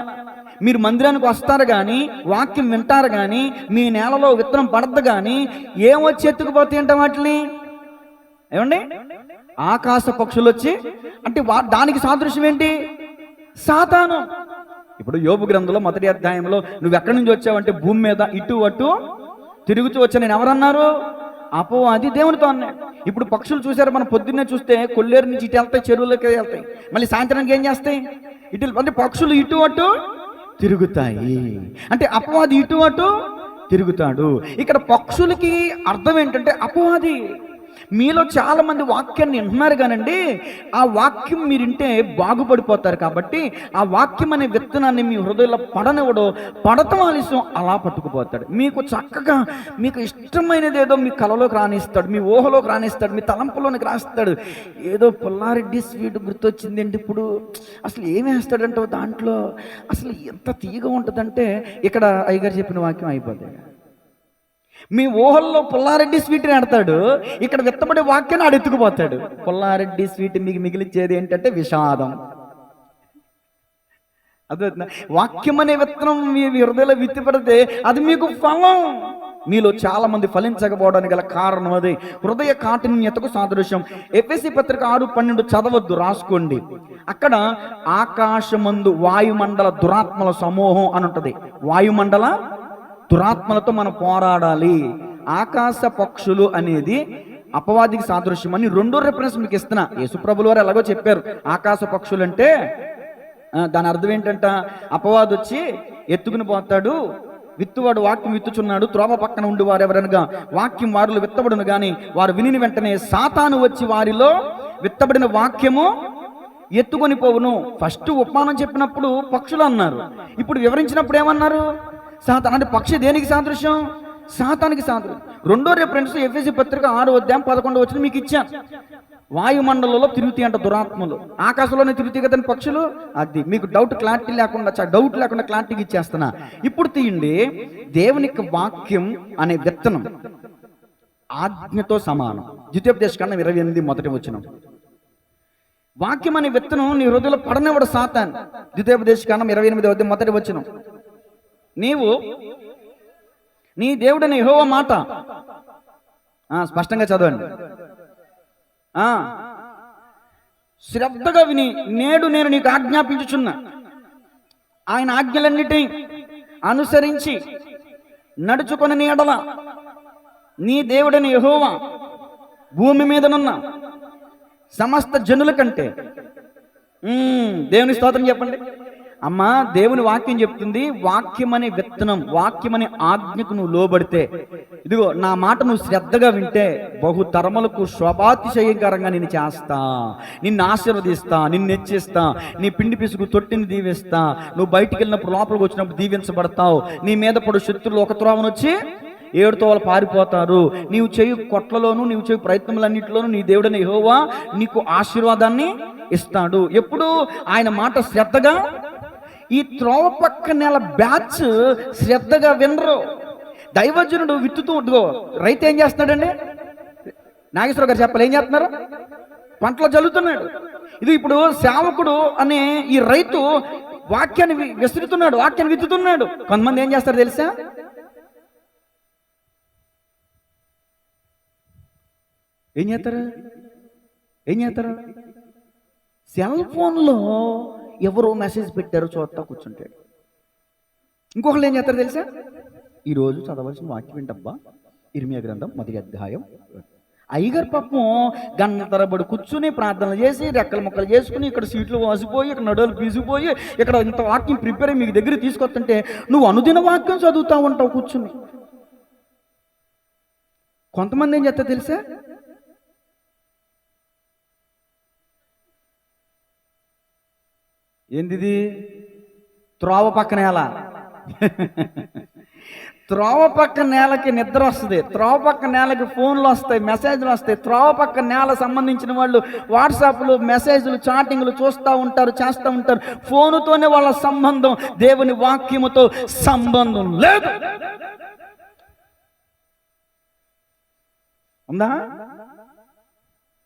మీరు మందిరానికి వస్తారు కానీ, వాక్యం వింటారు కానీ, మీ నేలలో విత్తనం పడద్దు కానీ ఏమొచ్చి ఎత్తుకుపోతాయి అంటే వాటిని ఏమండి? ఆకాశ పక్షులు వచ్చి, అంటే దానికి సాదృశ్యం ఏంటి? సాతాను. ఇప్పుడు యోబు గ్రంథంలో 1వ అధ్యాయంలో నువ్వు ఎక్కడి నుంచి వచ్చావంటే భూమి మీద ఇటు అటు తిరుగుతూ వచ్చా నేను ఎవరన్నారు? అపవాది దేవునితో అన్నాడు. ఇప్పుడు పక్షులు చూసారు, మనం పొద్దున్నే చూస్తే కొల్లేరు నుంచి ఇటు వెళ్తాయి, చెరువులకి వెళ్తాయి, మళ్ళీ సాయంత్రానికి ఏం చేస్తాయి? ఇటు. అంటే పక్షులు ఇటు అటు తిరుగుతాయి, అంటే అపవాది ఇటు అటు తిరుగుతాడు. ఇక్కడ పక్షులకి అర్థం ఏంటంటే అపవాది. మీలో చాలా మంది వాక్యాన్ని వింటున్నారు కానండి, ఆ వాక్యం మీరింటే బాగుపడిపోతారు. కాబట్టి ఆ వాక్యం అనే విత్తనాన్ని మీ హృదయంలో పడనివ్వడు, పడతం ఆలస్యం అలా పట్టుకుపోతాడు. మీకు చక్కగా మీకు ఇష్టమైనది ఏదో మీ కలలోకి రానిస్తాడు, మీ ఊహలోకి రానిస్తాడు, మీ తలంపులోనికి రాస్తాడు. ఏదో పుల్లారెడ్డి స్వీట్ గుర్తొచ్చిందండి ఇప్పుడు. అసలు ఏమి వేస్తాడంటే దాంట్లో అసలు ఎంత తీయగా ఉంటుందంటే ఇక్కడ అయ్యగారు చెప్పిన వాక్యం అయిపోతుంది. మీ ఊహల్లో పుల్లారెడ్డి స్వీట్ని ఆడతాడు, ఇక్కడ విత్తబడే వాక్యాన్ని ఆడెత్తుకుపోతాడు. పుల్లారెడ్డి స్వీట్ మీకు మిగిలిచ్చేది ఏంటంటే విషాదం. అదే వాక్యం అనే విత్తనం మీ హృదయంలో విత్తిపడితే అది మీకు ఫలం. మీలో చాలా మంది ఫలించకపోవడానికి గల కారణం అదే, హృదయ కాఠిన్యతకు సాదృశ్యం. ఎఫెసీ పత్రిక 6:12 చదవద్దు, రాసుకోండి. అక్కడ ఆకాశమందు వాయుమండల దురాత్మల సమూహం అని ఉంటుంది. వాయుమండల దురాత్మలతో మనం పోరాడాలి. ఆకాశ పక్షులు అనేది అపవాదికి సాదృశ్యం అని 2 రెఫరెన్స్ మీకు ఇస్తున్నా. యేసుప్రభుల వారు ఎలాగో చెప్పారు. ఆకాశ పక్షులు అంటే దాని అర్థం ఏంటంట, అపవాది వచ్చి ఎత్తుకుని పోతాడు, విత్తువాడు వాక్యం విత్తుచున్నాడు, త్రోవ పక్కన ఉండి వారు ఎవరనగా వాక్యం వారిలో విత్తబడును గాని వారు విని వెంటనే సాతాను వచ్చి వారిలో విత్తబడిన వాక్యము ఎత్తుకొని పోవును. ఫస్ట్ ఉపమానం చెప్పినప్పుడు పక్షులు అన్నారు, ఇప్పుడు వివరించినప్పుడు ఏమన్నారు? సాతాను. అంటే పక్షి దేనికి సాదృశ్యం? సాతానికి సాదృశ్యం. 2 రెఫరెన్స్ ఎఫెసీ పత్రిక 6:11 మీకు ఇచ్చాను. వాయుమండలంలో తిరుగుతాయి అంట దురాత్మలు, ఆకాశంలోనే తిరుగుతాయి కదండి పక్షులు. అది మీకు క్లారిటీ లేకుండా క్లారిటీకి ఇచ్చేస్తున్నా. ఇప్పుడు తీయండి, దేవునికి వాక్యం అనే విత్తనం ఆజ్ఞతో సమానం. ద్వితీయోపదేశకాండం 28 మొదటి వచనం. వాక్యం అనే విత్తనం నీ హృదయంలో పడనివ్వడు సాతాను. ద్వితీయోపదేశకాండం 28 మొదటి వచనం. నీవు నీ దేవుడని యెహోవా మాట స్పష్టంగా చదవండి. శ్రద్ధగా విని నేడు నేను నీకు ఆజ్ఞాపించుచున్నా ఆయన ఆజ్ఞలన్నిటినీ అనుసరించి నడుచుకొని ఎడల నీ దేవుడని యెహోవా భూమి మీదనున్న సమస్త జనుల కంటే దేవుని స్తోత్రం చెప్పండి. అమ్మా, దేవుని వాక్యం చెప్తుంది, వాక్యం అనే విత్తనం, వాక్యం అనే ఆజ్ఞకు నువ్వు లోబడితే, ఇదిగో నా మాట నువ్వు శ్రద్ధగా వింటే బహుతరములకు శోభాతిశయంకరంగా నేను చేస్తా, నిన్ను ఆశీర్వదిస్తా, నిన్ను హెచ్చిస్తా, నీ పిండి పిసుకు తొట్టిని దీవిస్తా, నువ్వు బయటికి వెళ్ళినప్పుడు లోపలికి వచ్చినప్పుడు దీవించబడతావు, నీ మీద పడు శత్రులు ఒక త్రోవను వచ్చి 7 తోవలు పారిపోతారు. నీవు చేయు కొట్లలోను నీవు చేయు ప్రయత్నములన్నింటిలోనూ నీ దేవుడైన యెహోవా నీకు ఆశీర్వాదాన్ని ఇస్తాడు. ఎప్పుడు ఆయన మాట శ్రద్ధగా. ఈ త్రోవ పక్క నెల బ్యాచ్ శ్రద్ధగా వినరు. దైవజనుడు విత్తుతూ రైతు ఏం చేస్తున్నాడండి? నాగేశ్వర గారు చెప్పాలి, ఏం చేస్తున్నారు? పంటలు జల్లుతున్నాడు. ఇది ఇప్పుడు సేవకుడు అనే ఈ రైతు వాక్యాన్ని విసురుతున్నాడు, వాక్యాన్ని విత్తుతున్నాడు. కొంతమంది ఏం చేస్తారు తెలుసా? ఏం చేస్తారు? సెల్ ఫోన్లో ఎవరో మెసేజ్ పెట్టారో చూస్తా కూర్చుంటాడు. ఇంకొకళ్ళు ఏం చేస్తారు తెలుసా? ఈరోజు చదవాల్సిన వాక్యం ఏంటబ్బా, ఇర్మియా గ్రంథం 1వ అధ్యాయం. అయ్యగారు పాపం గంట తరబడి కూర్చుని ప్రార్థనలు చేసి రెక్కల ముక్కలు చేసుకుని ఇక్కడ సీట్లు వాసిపోయి ఇక్కడ నడువులు పీసిపోయి ఇక్కడ ఇంత వాక్యం ప్రిపేర్ అయ్యి మీకు దగ్గర తీసుకొస్తుంటే నువ్వు అనుదిన వాక్యం చదువుతూ ఉంటావు కూర్చుని. కొంతమంది ఏం చేస్తారు తెలుసా? ఏంది? త్రోవ పక్క నేల. త్రోవ పక్క నేలకి నిద్ర వస్తుంది, త్రోవ పక్క నేలకి ఫోన్లు వస్తాయి, మెసేజ్లు వస్తాయి. త్రోవ పక్క నేల సంబంధించిన వాళ్ళు వాట్సాప్లు, మెసేజ్లు, చాటింగ్లు చూస్తూ ఉంటారు, చేస్తూ ఉంటారు. ఫోనుతోనే వాళ్ళ సంబంధం, దేవుని వాక్యముతో సంబంధం లేదు. ఉందా?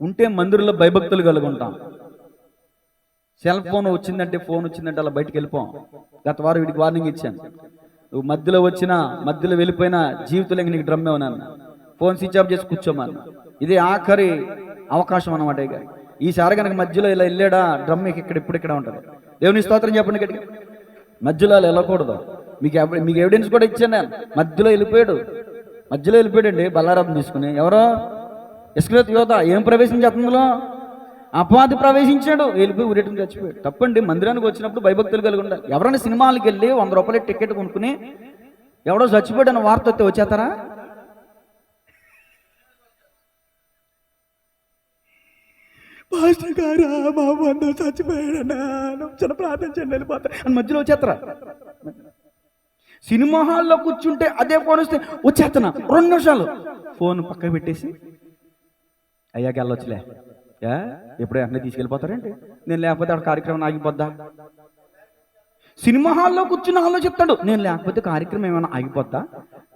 ఉంటే మందిరంలో భయభక్తులు కలుగుంటాం. సెల్ ఫోన్ వచ్చిందంటే అలా బయటికి వెళ్ళిపోం. గత వారం వీడికి వార్నింగ్ ఇచ్చాను, నువ్వు మధ్యలో వచ్చినా మధ్యలో వెళ్ళిపోయినా జీవితంలో నీకు డ్రమ్మే ఉన్నాను, ఫోన్ స్విచ్ ఆఫ్ చేసి కూర్చోమన్నా. ఇదే ఆఖరి అవకాశం అన్నమాట. ఇక ఈసారి కనుక మధ్యలో ఇలా వెళ్ళాడా డ్రమ్ ఇక్కడ ఉంటుంది. దేవుని స్తోత్రం చెప్పండి గట్టిగా. మధ్యలో అలా వెళ్ళకూడదు. మీకు ఎవిడెన్స్ కూడా ఇచ్చాను నేను. మధ్యలో వెళ్ళిపోయాడండి బల్లారాధన తీసుకుని. ఎవరో ఇస్కరియోతు యోధ ఏం ప్రవేశించేస్తుందో అపవాది ప్రవేశించాడు, వెళ్ళిపోయి ఊరేటం చచ్చిపోయాడు. తప్పండి. మందిరానికి వచ్చినప్పుడు భయభక్తులు కలిగి ఉండాలి. ఎవరైనా సినిమాలకు వెళ్ళి 100 రూపాయల టికెట్ కొనుక్కుని ఎవడో చచ్చిపోయాడు అన్న వార్త వస్తే వచ్చేస్తారా? పాస్టర్ గారా మా బంధువు చచ్చిపోయాడన్నా, చిన్న ప్రార్థన చేయండి వెళ్ళిపోతా అని మధ్యలో వచ్చేత్తరా. సినిమా హాల్లో కూర్చుంటే అదే ఫోన్ వస్తే వచ్చేస్తున్నా 2 నిమిషాలు ఫోన్ పక్కన పెట్టేసి అయ్యాక వెళ్ళొచ్చులే, ఎప్పుడే అన్నీ తీసుకెళ్ళిపోతారేంటి, నేను లేకపోతే అక్కడ కార్యక్రమం ఆగిపోద్దా. సినిమా హాల్లో కూర్చుని ఆలోచిస్తాడు, నేను లేకపోతే కార్యక్రమం ఏమైనా ఆగిపోద్దా,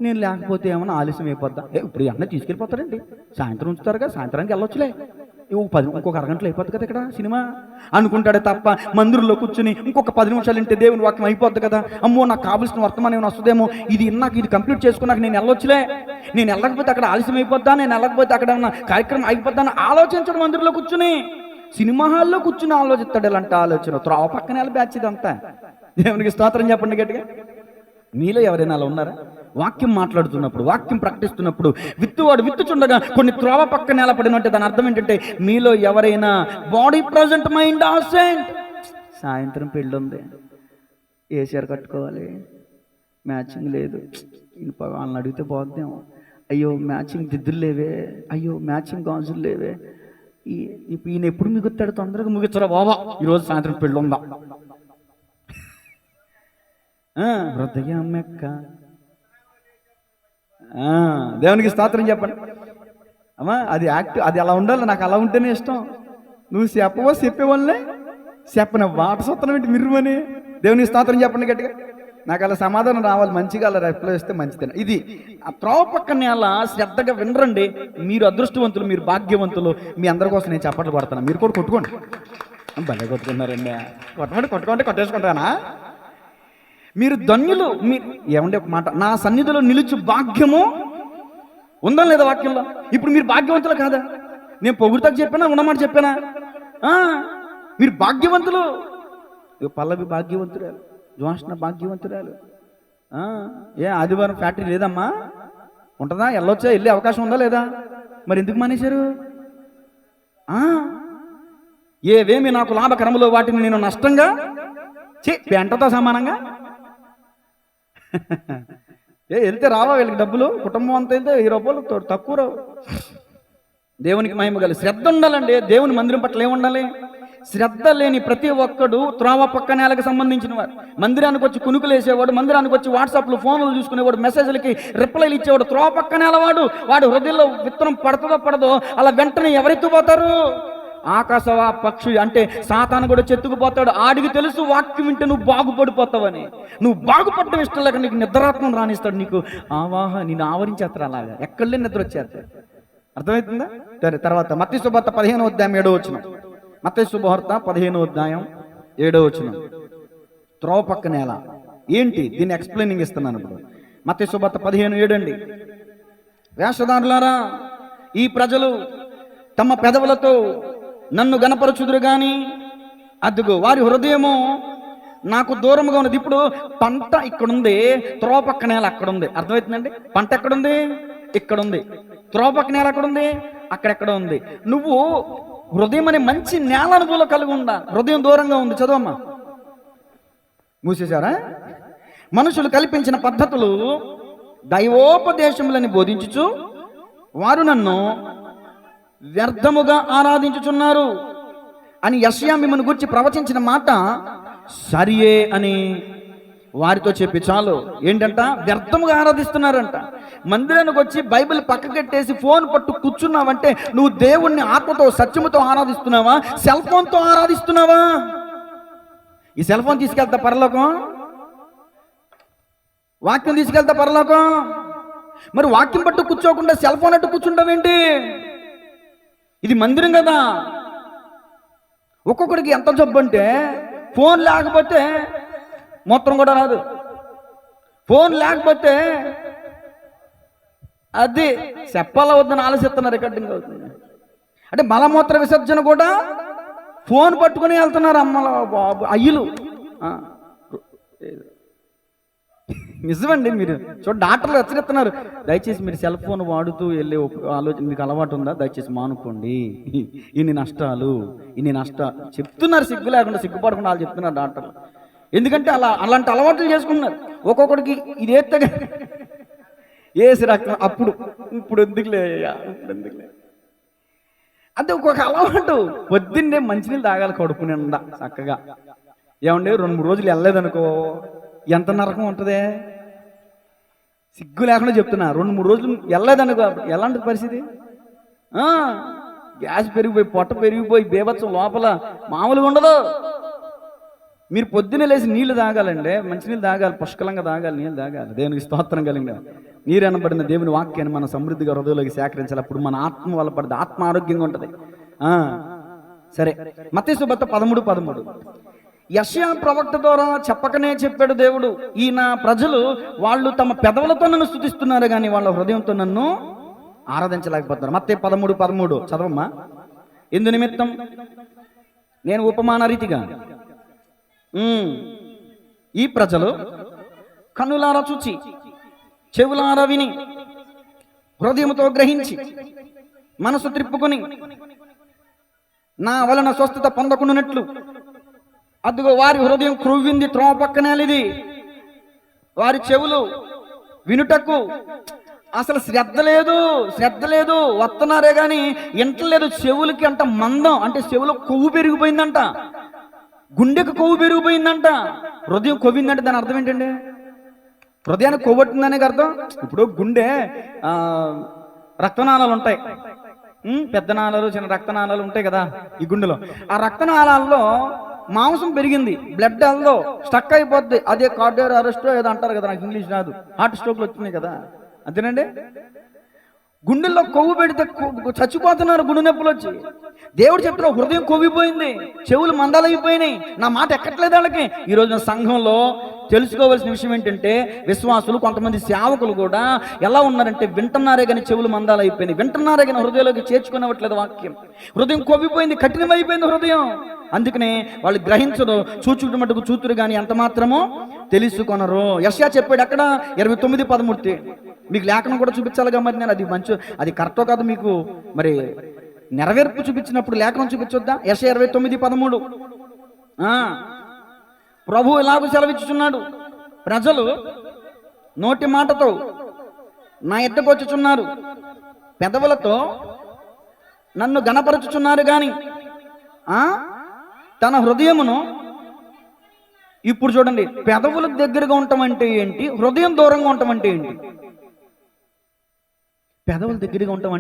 నేను లేకపోతే ఏమైనా ఆలస్యం అయిపోద్దా. ఇప్పుడు అన్నీ తీసుకెళ్ళిపోతారండి, సాయంత్రం ఉంచుతారుగా, సాయంత్రానికి వెళ్ళొచ్చులే, ఇంకొక అరగంటలో అయిపోద్ది కదా ఇక్కడ సినిమా అనుకుంటాడే తప్ప మందిరంలో కూర్చుని ఇంకొక 10 నిమిషాలు ఇంటే దేవుని వాక్యం అయిపోద్ది కదా, అమ్మో నాకు కావాల్సిన వర్తమానం ఏమైనా వస్తుందేమో, ఇది కంప్లీట్ చేసుకున్నాక నేను వెళ్ళొచ్చులే, నేను వెళ్ళకపోతే అక్కడ ఆలస్యం అయిపోద్దా, నేను వెళ్ళకపోతే అక్కడ ఏమన్నా కార్యక్రమం అయిపోద్దా అని ఆలోచించడం. మందిరంలో కూర్చుని సినిమా హాల్లో కూర్చుని ఆలోచిస్తాడు. ఇలాంటి ఆలోచన త్రోవ పక్కన బ్యాచ్ ఇదంతా. దేవునికి స్తోత్రం చెప్పండి గట్టిగా. మీలో ఎవరైనా అలా ఉన్నారా? వాక్యం మాట్లాడుతున్నప్పుడు, వాక్యం ప్రకటిస్తున్నప్పుడు విత్తువాడు విత్తుచుండగా కొన్ని త్రోవ పక్క నేల పడినట్టే. దాని అర్థం ఏంటంటే మీలో ఎవరైనా బాడీ ప్రజెంట్ మైండ్ ఆబ్సెంట్. సాయంత్రం పెళ్ళి ఉంది, ఏ చీర కట్టుకోవాలి, మ్యాచింగ్ లేదు, వాళ్ళని అడిగితే పోద్దాం, అయ్యో మ్యాచింగ్ దిద్దులు లేవే, అయ్యో మ్యాచింగ్ గాజులు లేవే, ఈయన ఎప్పుడు మిగుతాడు, తొందరగా ముగించరా బాబా, ఈరోజు సాయంత్రం పెళ్ళి ఉందా. హృదయం మెక్క. దేవునికి స్తోత్రం చెప్పండి అమ్మా. అది అది అలా ఉండాలి, నాకు అలా ఉంటేనే ఇష్టం. నువ్వు చెప్పేవాళ్ళే చెప్పిన వాట సూత్రం ఏంటి మీరు అని. దేవునికి స్తోత్రం చెప్పండి గట్టిగా. నాకు అలా సమాధానం రావాలి, మంచిగా అలా రిప్లై ఇస్తే మంచిదేనా. ఇది ఆ త్రోవ పక్కనే అలా శ్రద్ధగా వినరండి. మీరు అదృష్టవంతులు, మీరు భాగ్యవంతులు. మీ అందరి కోసం నేను చప్పట్లు కొడతాను, మీరు కూడా కొట్టుకోండి. భలే కొట్టుకున్నారండి, కొట్టుకుంటే కొట్టేసుకుంటానా. మీరు ధన్యులు. మీరు ఏమంటే ఒక మాట, నా సన్నిధిలో నిలుచు భాగ్యము ఉందా లేదా వాక్యంలో. ఇప్పుడు మీరు భాగ్యవంతులు కాదా? నేను పొగుడుతాకు చెప్పానా, ఉన్నమాట చెప్పానా? మీరు భాగ్యవంతులు. పల్లవి భాగ్యవంతురాలు, జోష్ణ భాగ్యవంతురాలు. ఆదివారం ఫ్యాక్టరీ లేదమ్మా, ఉంటుందా? వెళ్ళొచ్చా? వెళ్ళే అవకాశం ఉందా లేదా? మరి ఎందుకు మానేశారు? ఏవేమి నాకు లాభకరములో వాటిని నేను నష్టంగా పెంటతో సమానంగా వెళ్తే రావా వీళ్ళకి డబ్బులు, కుటుంబం అంతా వెళ్తే 10 రూపాయలు తక్కువ రావు. దేవునికి మహిమ కలిగి శ్రద్ధ ఉండాలండి. దేవుని మందిరం పట్ల ఏముండాలి? శ్రద్ధ లేని ప్రతి ఒక్కడు త్రోవ పక్క నేలకు సంబంధించిన వాడు. మందిరానికి వచ్చి కునుకులు వేసేవాడు, మందిరానికి వచ్చి వాట్సాప్లు ఫోన్లు చూసుకునేవాడు, మెసేజ్లకి రిప్లైలు ఇచ్చేవాడు త్రోవ పక్క నేల వాడు హృదయంలో విత్తనం పడుతుందో పడదో అలా వెంటనే ఎవరెత్తుపోతారు? ఆకాశవా పక్షి అంటే సాతాను కూడా చెత్తుకుపోతాడు. ఆడికి తెలుసు వాక్యం వింటే నువ్వు బాగుపడిపోతావని. నువ్వు బాగుపడటం ఇష్టం లేక నీకు నిద్రాత్మం రానిస్తాడు. నీకు నిన్ను ఆవరించేస్తారు, అలాగా ఎక్కడలే నిద్ర వచ్చేస్తారు. అర్థమవుతుందా? సరే, తర్వాత మత్తయి సువార్త 15వ అధ్యాయం 7వ వచనం. మత్తయి సువార్త 15వ అధ్యాయం 7వ వచనం. త్రోవ పక్క నేల ఏంటి, దీన్ని ఎక్స్ప్లెయినింగ్ ఇస్తున్నాను ఇప్పుడు. మత్తయి సువార్త 15:7 అండి. వేషధారులారా, ఈ ప్రజలు తమ పెదవులతో నన్ను గణపరచుదురు గాని అదుగో వారి హృదయము నాకు దూరంగా ఉన్నది. ఇప్పుడు పంట ఇక్కడుంది, త్రోవ పక్క నేల అక్కడ ఉంది. అర్థమవుతుందండి? పంట ఎక్కడుంది? ఇక్కడ ఉంది. త్రోవ పక్క నేల అక్కడుంది, అక్కడెక్కడ ఉంది. నువ్వు హృదయం అనే మంచి నేల అనుభవం కలిగి ఉందా? హృదయం దూరంగా ఉంది. చదవమ్మా. మూసేశారా? మనుషులు కల్పించిన పద్ధతులు దైవోపదేశములని బోధించుచు వారు నన్ను వ్యర్థముగా ఆరాధించుచున్నారు అని యెషయా మిమ్మల్ని గురించి ప్రవచించిన మాట సరియే అని వారితో చెప్పి చాలు. ఏంటంట? వ్యర్థముగా ఆరాధిస్తున్నారంట. మందిరానికి వచ్చి బైబిల్ పక్కకెట్టేసి ఫోన్ పట్టు కూర్చున్నావంటే నువ్వు దేవుణ్ణి ఆత్మతో సత్యముతో ఆరాధిస్తున్నావా, సెల్ ఫోన్తో ఆరాధిస్తున్నావా? ఈ సెల్ ఫోన్ తీసుకెళ్తా పరలోకం, వాక్యం తీసుకెళ్తా పరలోకం. మరి వాక్యం పట్టు కూర్చోకుండా సెల్ ఫోన్ అట్టు కూర్చుంటావేంటి? ఇది మందిరం కదా. ఒక్కొక్కడికి ఎంత జబ్బు అంటే ఫోన్ లేకపోతే మూత్రం కూడా రాదు, ఫోన్ లేకపోతే అది చెప్పాలా వద్దని ఆలోచిస్తున్నారు, రికార్డింగ్ అవుతుంది అంటే మలమూత్ర విసర్జన కూడా ఫోన్ పట్టుకుని వెళ్తున్నారు అమ్మల బాబు అయ్యలు. నిజమండి. మీరు చూడండి, డాక్టర్లు హెచ్చరిస్తున్నారు, దయచేసి మీరు సెల్ ఫోన్ వాడుతూ వెళ్ళే ఆలోచన మీకు అలవాటు ఉందా, దయచేసి మానుకోండి, ఇన్ని నష్టాలు చెప్తున్నారు. సిగ్గు లేకుండా, సిగ్గుపడకుండా వాళ్ళు చెప్తున్నారు డాక్టర్లు. ఎందుకంటే అలాంటి అలవాట్లు చేసుకుంటున్నారు. ఒక్కొక్కడికి ఇది ఎత్తగా ఏసి రక్తం, ఇప్పుడు ఎందుకులే. అది ఒక్కొక్క అలవాటు. పొద్దున్నే మంచినీళ్ళు తాగాలి కడుపు నిండా చక్కగా. ఏమండి 2-3 రోజులు వెళ్ళలేదనుకో ఎంత నరకం ఉంటుంది. సిగ్గు లేకుండా చెప్తున్నా, 2-3 రోజులు వెళ్ళలేదనుకో ఎలాంటి పరిస్థితి. గ్యాస్ పెరిగిపోయి, పొట్ట పెరిగిపోయి, బేభత్సం లోపల మామూలుగా ఉండదు. మీరు పొద్దున్నే లేచి నీళ్లు తాగాలండి, మంచినీళ్ళు తాగాలి, పుష్కలంగా తాగాలి, నీళ్ళు తాగాలి. దేవునికి స్తోత్రం కలిగిన నీరు అనబడిన దేవుని వాక్యాన్ని మన సమృద్ధిగా హృదయంలోకి సేకరించాలి. అప్పుడు మన ఆత్మ వల్ల పడితే ఆత్మ ఆరోగ్యంగా ఉంటుంది. సరే, మత్తయి సువార్త 13:13 యెషయా ప్రవక్త ద్వారా చెప్పకనే చెప్పాడు దేవుడు, ఈయన ప్రజలు వాళ్ళు తమ పెదవులతో నన్ను స్తుతిస్తున్నారు కానీ వాళ్ళ హృదయంతో నన్ను ఆరాధించలేకపోతున్నారు. మత్తయి 13:13 చదవమ్మా. ఎందు నిమిత్తం నేను ఉపమాన రీతిగా ఈ ప్రజలు కన్నులారా చూచి, చెవులారా విని, హృదయంతో గ్రహించి, మనసు త్రిప్పుకొని నా వలన స్వస్థత పొందకుండానట్లు అదిగో వారి హృదయం క్రొవ్వింది, త్రోవ పక్కనేలిది. వారి చెవులు వినుటకు అసలు శ్రద్ధ లేదు, వస్తున్నారే కానీ వింటలేదు. చెవులకి అంట మందం, అంటే చెవులో కొవ్వు పెరిగిపోయిందంట, గుండెకు కొవ్వు పెరిగిపోయిందంట. హృదయం కొవ్విందంటే దాని అర్థం ఏంటండి? హృదయానికి కొవ్వొట్టిందనే అర్థం. ఇప్పుడు గుండె రక్తనాళాలు ఉంటాయి, పెద్ద నాళాలు, చిన్న రక్తనాళాలు ఉంటాయి కదా ఈ గుండెలో. ఆ రక్తనాళాల్లో మాంసం పెరిగింది, బ్లడ్ అల్లో స్టక్ అయిపోద్ది. అదే కార్డియో అరెస్ట్ ఏదో అంటారు కదా, నాకు ఇంగ్లీష్ రాదు. హార్ట్ స్ట్రోక్లు వచ్చినాయి కదా, అంతేనండి. గుండెల్లో కొవ్వు పెడితే చచ్చిపోతున్నారు గుండె నొప్పులు వచ్చి. దేవుడు చెప్తున్నా హృదయం కొవ్విపోయింది, చెవులు మందాలైపోయినాయి, నా మాట ఎక్కట్లేదు వాళ్ళకి. ఈ రోజున సంఘంలో తెలుసుకోవాల్సిన విషయం ఏంటంటే, విశ్వాసులు కొంతమంది సేవకులు కూడా ఎలా ఉన్నారంటే వింటున్నారే కానీ చెవులు మందాలైపోయినాయి, వింటున్నారే కానీ హృదయంలోకి చేర్చుకునేవట్లేదు వాక్యం. హృదయం కొవ్విపోయింది, కఠినమైపోయింది హృదయం. అందుకనే వాళ్ళు గ్రహించరు, చూచుట మటుకు చూతురు కానీ ఎంత మాత్రమో తెలుసుకొనరు. యెషయా చెప్పాడు అక్కడ 29:13. మీకు లేఖనం కూడా చూపించాలిగా మరి. నేను అది అది కరెక్టో కాదు మీకు మరి నెరవేర్పు చూపించినప్పుడు లేఖనం చూపించొద్దా? యెషయా 29:13 ప్రభు ఎలాగో సెలవిచ్చుచున్నాడు, ప్రజలు నోటి మాటతో నా ఎద్దకు వచ్చుచున్నారు, పెదవులతో నన్ను గణపరచుచున్నారు గాని తన హృదయమును. ఇప్పుడు చూడండి, పెదవుల దగ్గరగా ఉండటం ఏంటి, హృదయం దూరంగా ఉండటం ఏంటి? పెదవుల దగ్గరగా ఉండటం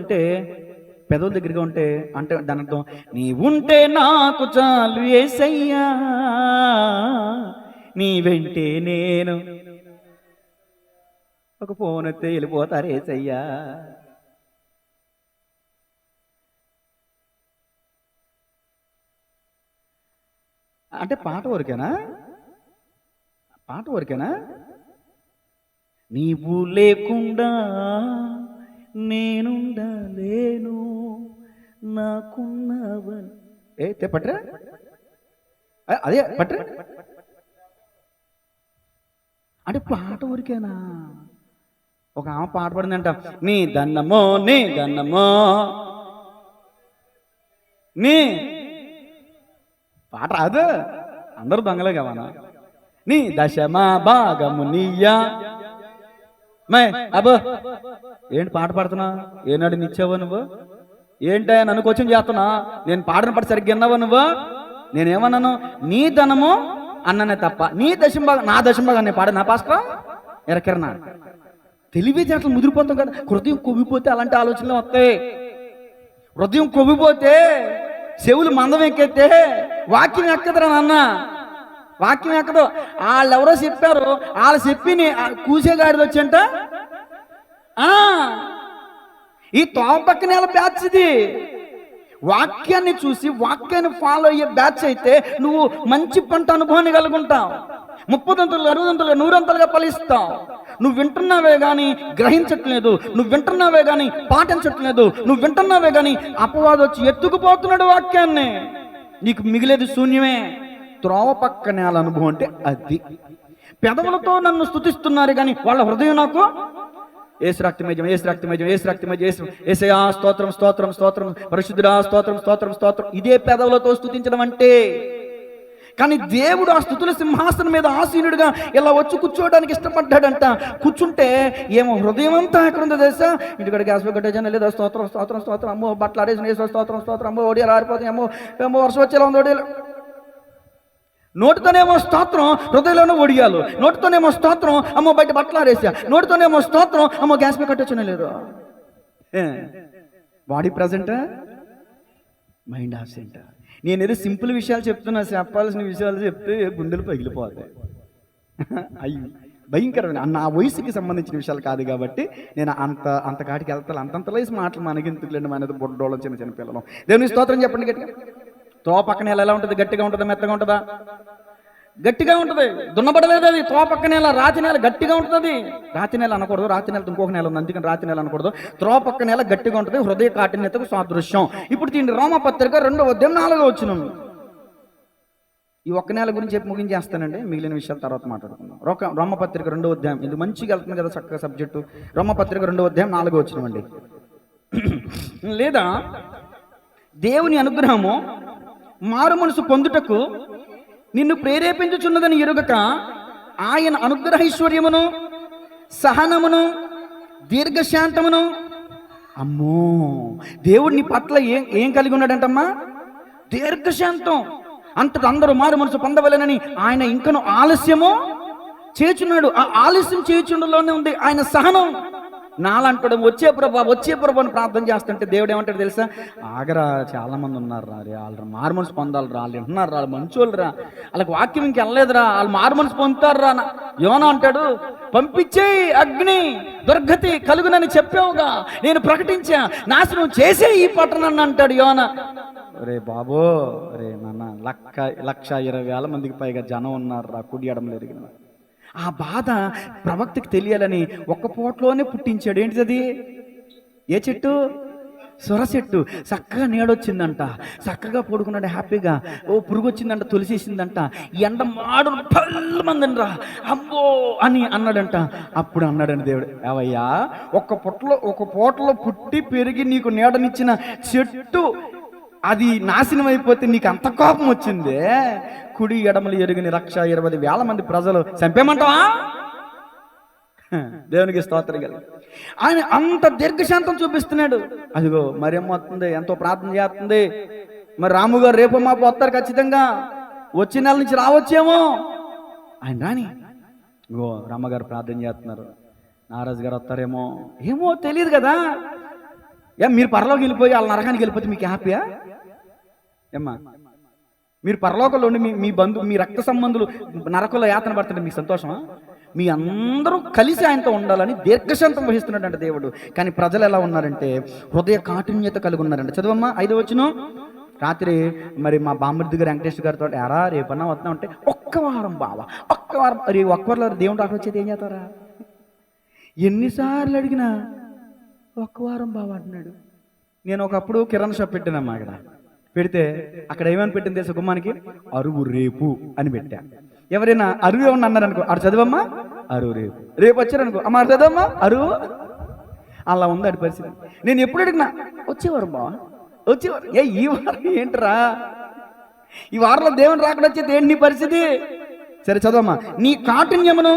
పెదవుల దగ్గరగా ఉంటే అంటే దాని అర్థం, నీ ఉంటే నాకు చాలు యేసయ్యా, నీ వెంటే నేను ఒక ఫోన్ ఎత్తే వెళ్ళిపోతారు యేసయ్యా. అంటే పాట వరకేనా? నీవు లేకుండా నేనుండలేను, నాకున్నవని పట్రా, అదే పట్రా. అంటే పాట ఊరికేనా? ఒక ఆమె పాట పడిందంట, నీ దన్నమో నీ పాట రాదు, అందరూ దొంగలే కావాలా. నీ దశమా భాగము నీయా మై అబ్బో. ఏంటి పాట పాడుతున్నా? ఏనాడు నిచ్చావా నువ్వు? ఏంటా నన్ను క్వశ్చన్ చేస్తున్నా? నేను పాడిన పాట సరిగ్గా విన్నావా నువ్వు? నేనేమన్నాను? నీ ధనము అన్ననే తప్ప నీ దశంభాగం నా దశంభాగం నేను పాడే నా పాస్టర్ ఎరకెరనా? తెలివితేటలు ముదిరిపోతాం కదా. హృదయం కొవ్విపోతే అలాంటి ఆలోచనలు వస్తాయి. హృదయం కొవ్విపోతే, చెవులు మందం ఎక్కితే వాక్యం ఎక్కదరా నాన్న, వాక్యం ఎక్కదు. వాళ్ళు ఎవరో చెప్పారు, వాళ్ళు చెప్పి కూసేగాడిది వచ్చంట. ఈ తోపక్క బ్యాచ్ ఇది. వాక్యాన్ని చూసి వాక్యాన్ని ఫాలో అయ్యే బ్యాచ్ అయితే నువ్వు మంచి పంట అనుభవాన్ని కలుగుంటావు, 30 60 100 ఫలిస్తావు. నువ్వు వింటున్నావే కానీ గ్రహించట్లేదు, నువ్వు వింటున్నావే కానీ పాటించట్లేదు, నువ్వు వింటున్నావే కానీ అపవాది వచ్చి ఎత్తుకుపోతున్నాడు వాక్యాన్ని. నీకు మిగిలేది శూన్యమే. త్రోవ పక్క నేల అనుభవం అంటే అది. పెదవులతో నన్ను స్తుతిస్తున్నారు కానీ వాళ్ళ హృదయం నాకు ఏసురక్తమేజం ఏసయా స్తోత్రం స్తోత్రం స్తోత్రం, పరిశుద్ధుడా స్తోత్రం స్తోత్రం స్తోత్రం. ఇదే పెదవులతో స్తుతించడం అంటే. కానీ దేవుడు ఆ స్తుతుల సింహాసనం మీద ఆసీనుడిగా ఇలా వచ్చి కూర్చోవడానికి ఇష్టపడ్డాడంట. కూర్చుంటే ఏమో హృదయం అంతా ఎక్కడ ఉందో తెలుసా? ఇంటికాడ గ్యాస్ కట్టేజన లేదా స్తోత్రం స్తోత్రం స్తోత్రం, అమ్మో బట్టలు ఆడేసిన స్తోత్రం స్తోత్రం, అమ్మో ఒడియాలు ఆరిపోతాయి, ఏమో వర్షం వచ్చేలా ఉంది ఒడియాలు. నోటితోనేమో స్తోత్రం, హృదయంలోనే ఒడియాలు. నోటితోనేమో స్తోత్రం, అమ్మో బయట బట్టలు ఆడేసా. నోటితోనేమో స్తోత్రం, అమ్మో గ్యాస్ మీద కట్టొచ్చిన లేదు. బాడీ ప్రజెంటా, మైండ్ ఆబ్సెంట్. నేను ఏదో సింపుల్ విషయాలు చెప్తున్నా, చెప్పాల్సిన విషయాలు చెప్తే గుండెలు పగిలిపోతాయి. అయ్యి భయంకరమైన నా వయసుకి సంబంధించిన విషయాలు కాదు కాబట్టి నేను అంత కాటికి వెళ్తాను. అంతంత వయసు మాటలు మనకెందుకులేండి, మనది బొడ్డోళ్ళం, చిన్న చిన్న పిల్లలు. దేవుని స్తోత్రం చెప్పండి గట్టిగా. తో పక్కన ఎలా ఉంటుంది? గట్టిగా ఉంటుందా, మెత్తగా ఉంటుందా? గట్టిగా ఉంటుంది. దున్నబడలేదు అది. తో పక్క నేల, రాతి నేల గట్టిగా ఉంటుంది. రాతి నేల అనకూడదు, రాతి నేల ఇంకొక నేల ఉంది, అందుకని రాతి నేల అనకూడదు. త్రో పక్క నేల గట్టిగా ఉంటుంది, హృదయ కాఠిన్యతకు సాదృశ్యం. ఇప్పుడు దీన్ని రోమపత్రిక 2వ అధ్యాయం 4వ వచనం. ఈ ఒక్క నేల గురించి చెప్పి ముగించేస్తానండి, మిగిలిన విషయాల తర్వాత మాట్లాడుకుందాం. రోమపత్రిక 2వ అధ్యాయం, ఇది మంచిగా వెళ్తుంది కదా చక్కగా సబ్జెక్టు. రోమపత్రిక 2వ అధ్యాయం 4వ వచనం అండి. లేదా దేవుని అనుగ్రహము మారు మనసు పొందుటకు నిన్ను ప్రేరేపించుచున్నదని ఎరుగక ఆయన అనుగ్రహైశ్వర్యమును సహనమును దీర్ఘశాంతమును. అమ్మో, దేవుడు నీ పట్ల ఏం కలిగి ఉన్నాడంటమ్మా? దీర్ఘశాంతం. అంతటా అందరూ మారు మనసు పొందవలెనని ఆయన ఇంకను ఆలస్యము చేచున్నాడు. ఆ ఆలస్యం చేయుచుండలోనే ఉంది ఆయన సహనం. నాలంటాడు వచ్చే ప్రభు అని ప్రార్థన చేస్తుంటే దేవుడు ఏమంటాడు తెలుసా? ఆగరా, చాలా మంది ఉన్నారు రా, వాళ్ళు మారు మనసు పొందాలరా, వాళ్ళు వింటున్నారు రా, వాళ్ళు మంచోళ్ళు రా, వాళ్ళకి వాక్యం ఇంకెళ్ళలేదురా, వాళ్ళు మారు మనసు పొందుతారు రా. యోనా అంటాడు, పంపించేయి అగ్ని దుర్గతి కలుగునని చెప్పావుగా, నేను ప్రకటించా, నాశనం చేసే ఈ పట్టణాన్ని అంటాడు యోనా. రే బాబో, రే నాన్న, 1,20,000 మందికి పైగా జనం ఉన్నారు రా, కుడి ఎడమలు ఎరిగిన. ఆ బాధ ప్రవక్తకి తెలియాలని ఒక్క పోట్లోనే పుట్టించాడు. ఏంటిది? ఏ చెట్టు? సొర చెట్టు. చక్కగా నీడొచ్చిందంట, చక్కగా పడుకున్నాడు హ్యాపీగా. ఓ పురుగు వచ్చిందంట, తొలిసేసిందంట. ఎండ మాడు పల్లమందని రా, అబ్బో అని అన్నాడంట. అప్పుడు అన్నాడండి దేవుడు, ఏవయ్యా, ఒక పూటలో పుట్టి పెరిగి నీకు నీడనిచ్చిన చెట్టు అది నాశనం అయిపోతే నీకు అంత కోపం వచ్చిందే? కుడి ఎడమలు ఎరుగని 1,20,000 మంది ప్రజలు చంపేమంటావా? దేవునికి స్తోత్రం కలిగి ఆయన అంత దీర్ఘశాంతం చూపిస్తున్నాడు. అదిగో మరేం వస్తుంది, ఎంతో ప్రార్థన చేస్తుంది. మరి రాము గారు రేపు మాపు వస్తారు ఖచ్చితంగా, వచ్చే నెల నుంచి రావచ్చేమో. ఆయన రాని, ఇగో రామగారు ప్రార్థన చేస్తున్నారు, నారాజు గారు వస్తారేమో, ఏమో తెలియదు కదా. మీరు పరలోకి వెళ్ళిపోయి వాళ్ళ నరకానికి వెళ్ళిపోతే మీకు హ్యాపీయా? ఏమ్మా, మీరు పరలోకంలో ఉండి మీ రక్త సంబంధులు నరకంలో యాతన పడుతుంటే మీకు సంతోషమా? మీ అందరూ కలిసి ఆయనతో ఉండాలని దీర్ఘశాంతం వహిస్తున్నాడంట దేవుడు. కానీ ప్రజలు ఎలా ఉన్నారంటే హృదయ కాఠిన్యత కలిగి ఉన్నారంట. చదవమ్మా 5వ వచనం. రాత్రి మరి మా బామ్మర్ది గారు వెంకటేశ్వర గారితో, ఎరా రేపన్నా వస్తున్నాం అంటే, ఒక్క వారం బావా, ఒక్క వారం. మరి ఒక్క వారంలో దేవుడు అక్కడ వచ్చేది ఏం చేస్తారా? ఎన్నిసార్లు అడిగినా ఒక్క వారం బావా అంటున్నాడు. నేను ఒకప్పుడు కిరాణా షాప్ పెట్టానమ్మా. అక్కడ పెడితే అక్కడ ఏమని పెట్టింది తెలుసా? గుమ్మానికి అరువు రేపు అని పెట్టా. ఎవరైనా అరువు ఏమన్నా అన్నారు అనుకో, అటు చదవమ్మా అరువు రేపు. రేపు వచ్చారనుకో, అమ్మ అటు చదవమ్మా అరువు. అలా ఉంది అటు పరిస్థితి. నేను ఎప్పుడు అడిగినా వచ్చేవారు బా, వచ్చేవారు. ఈ వారం ఏంటరా, ఈ వారంలో దేవుని రాకుండా వచ్చేది ఏంటి నీ పరిస్థితి? సరే చదవమ్మా. నీ కాఠిన్యమును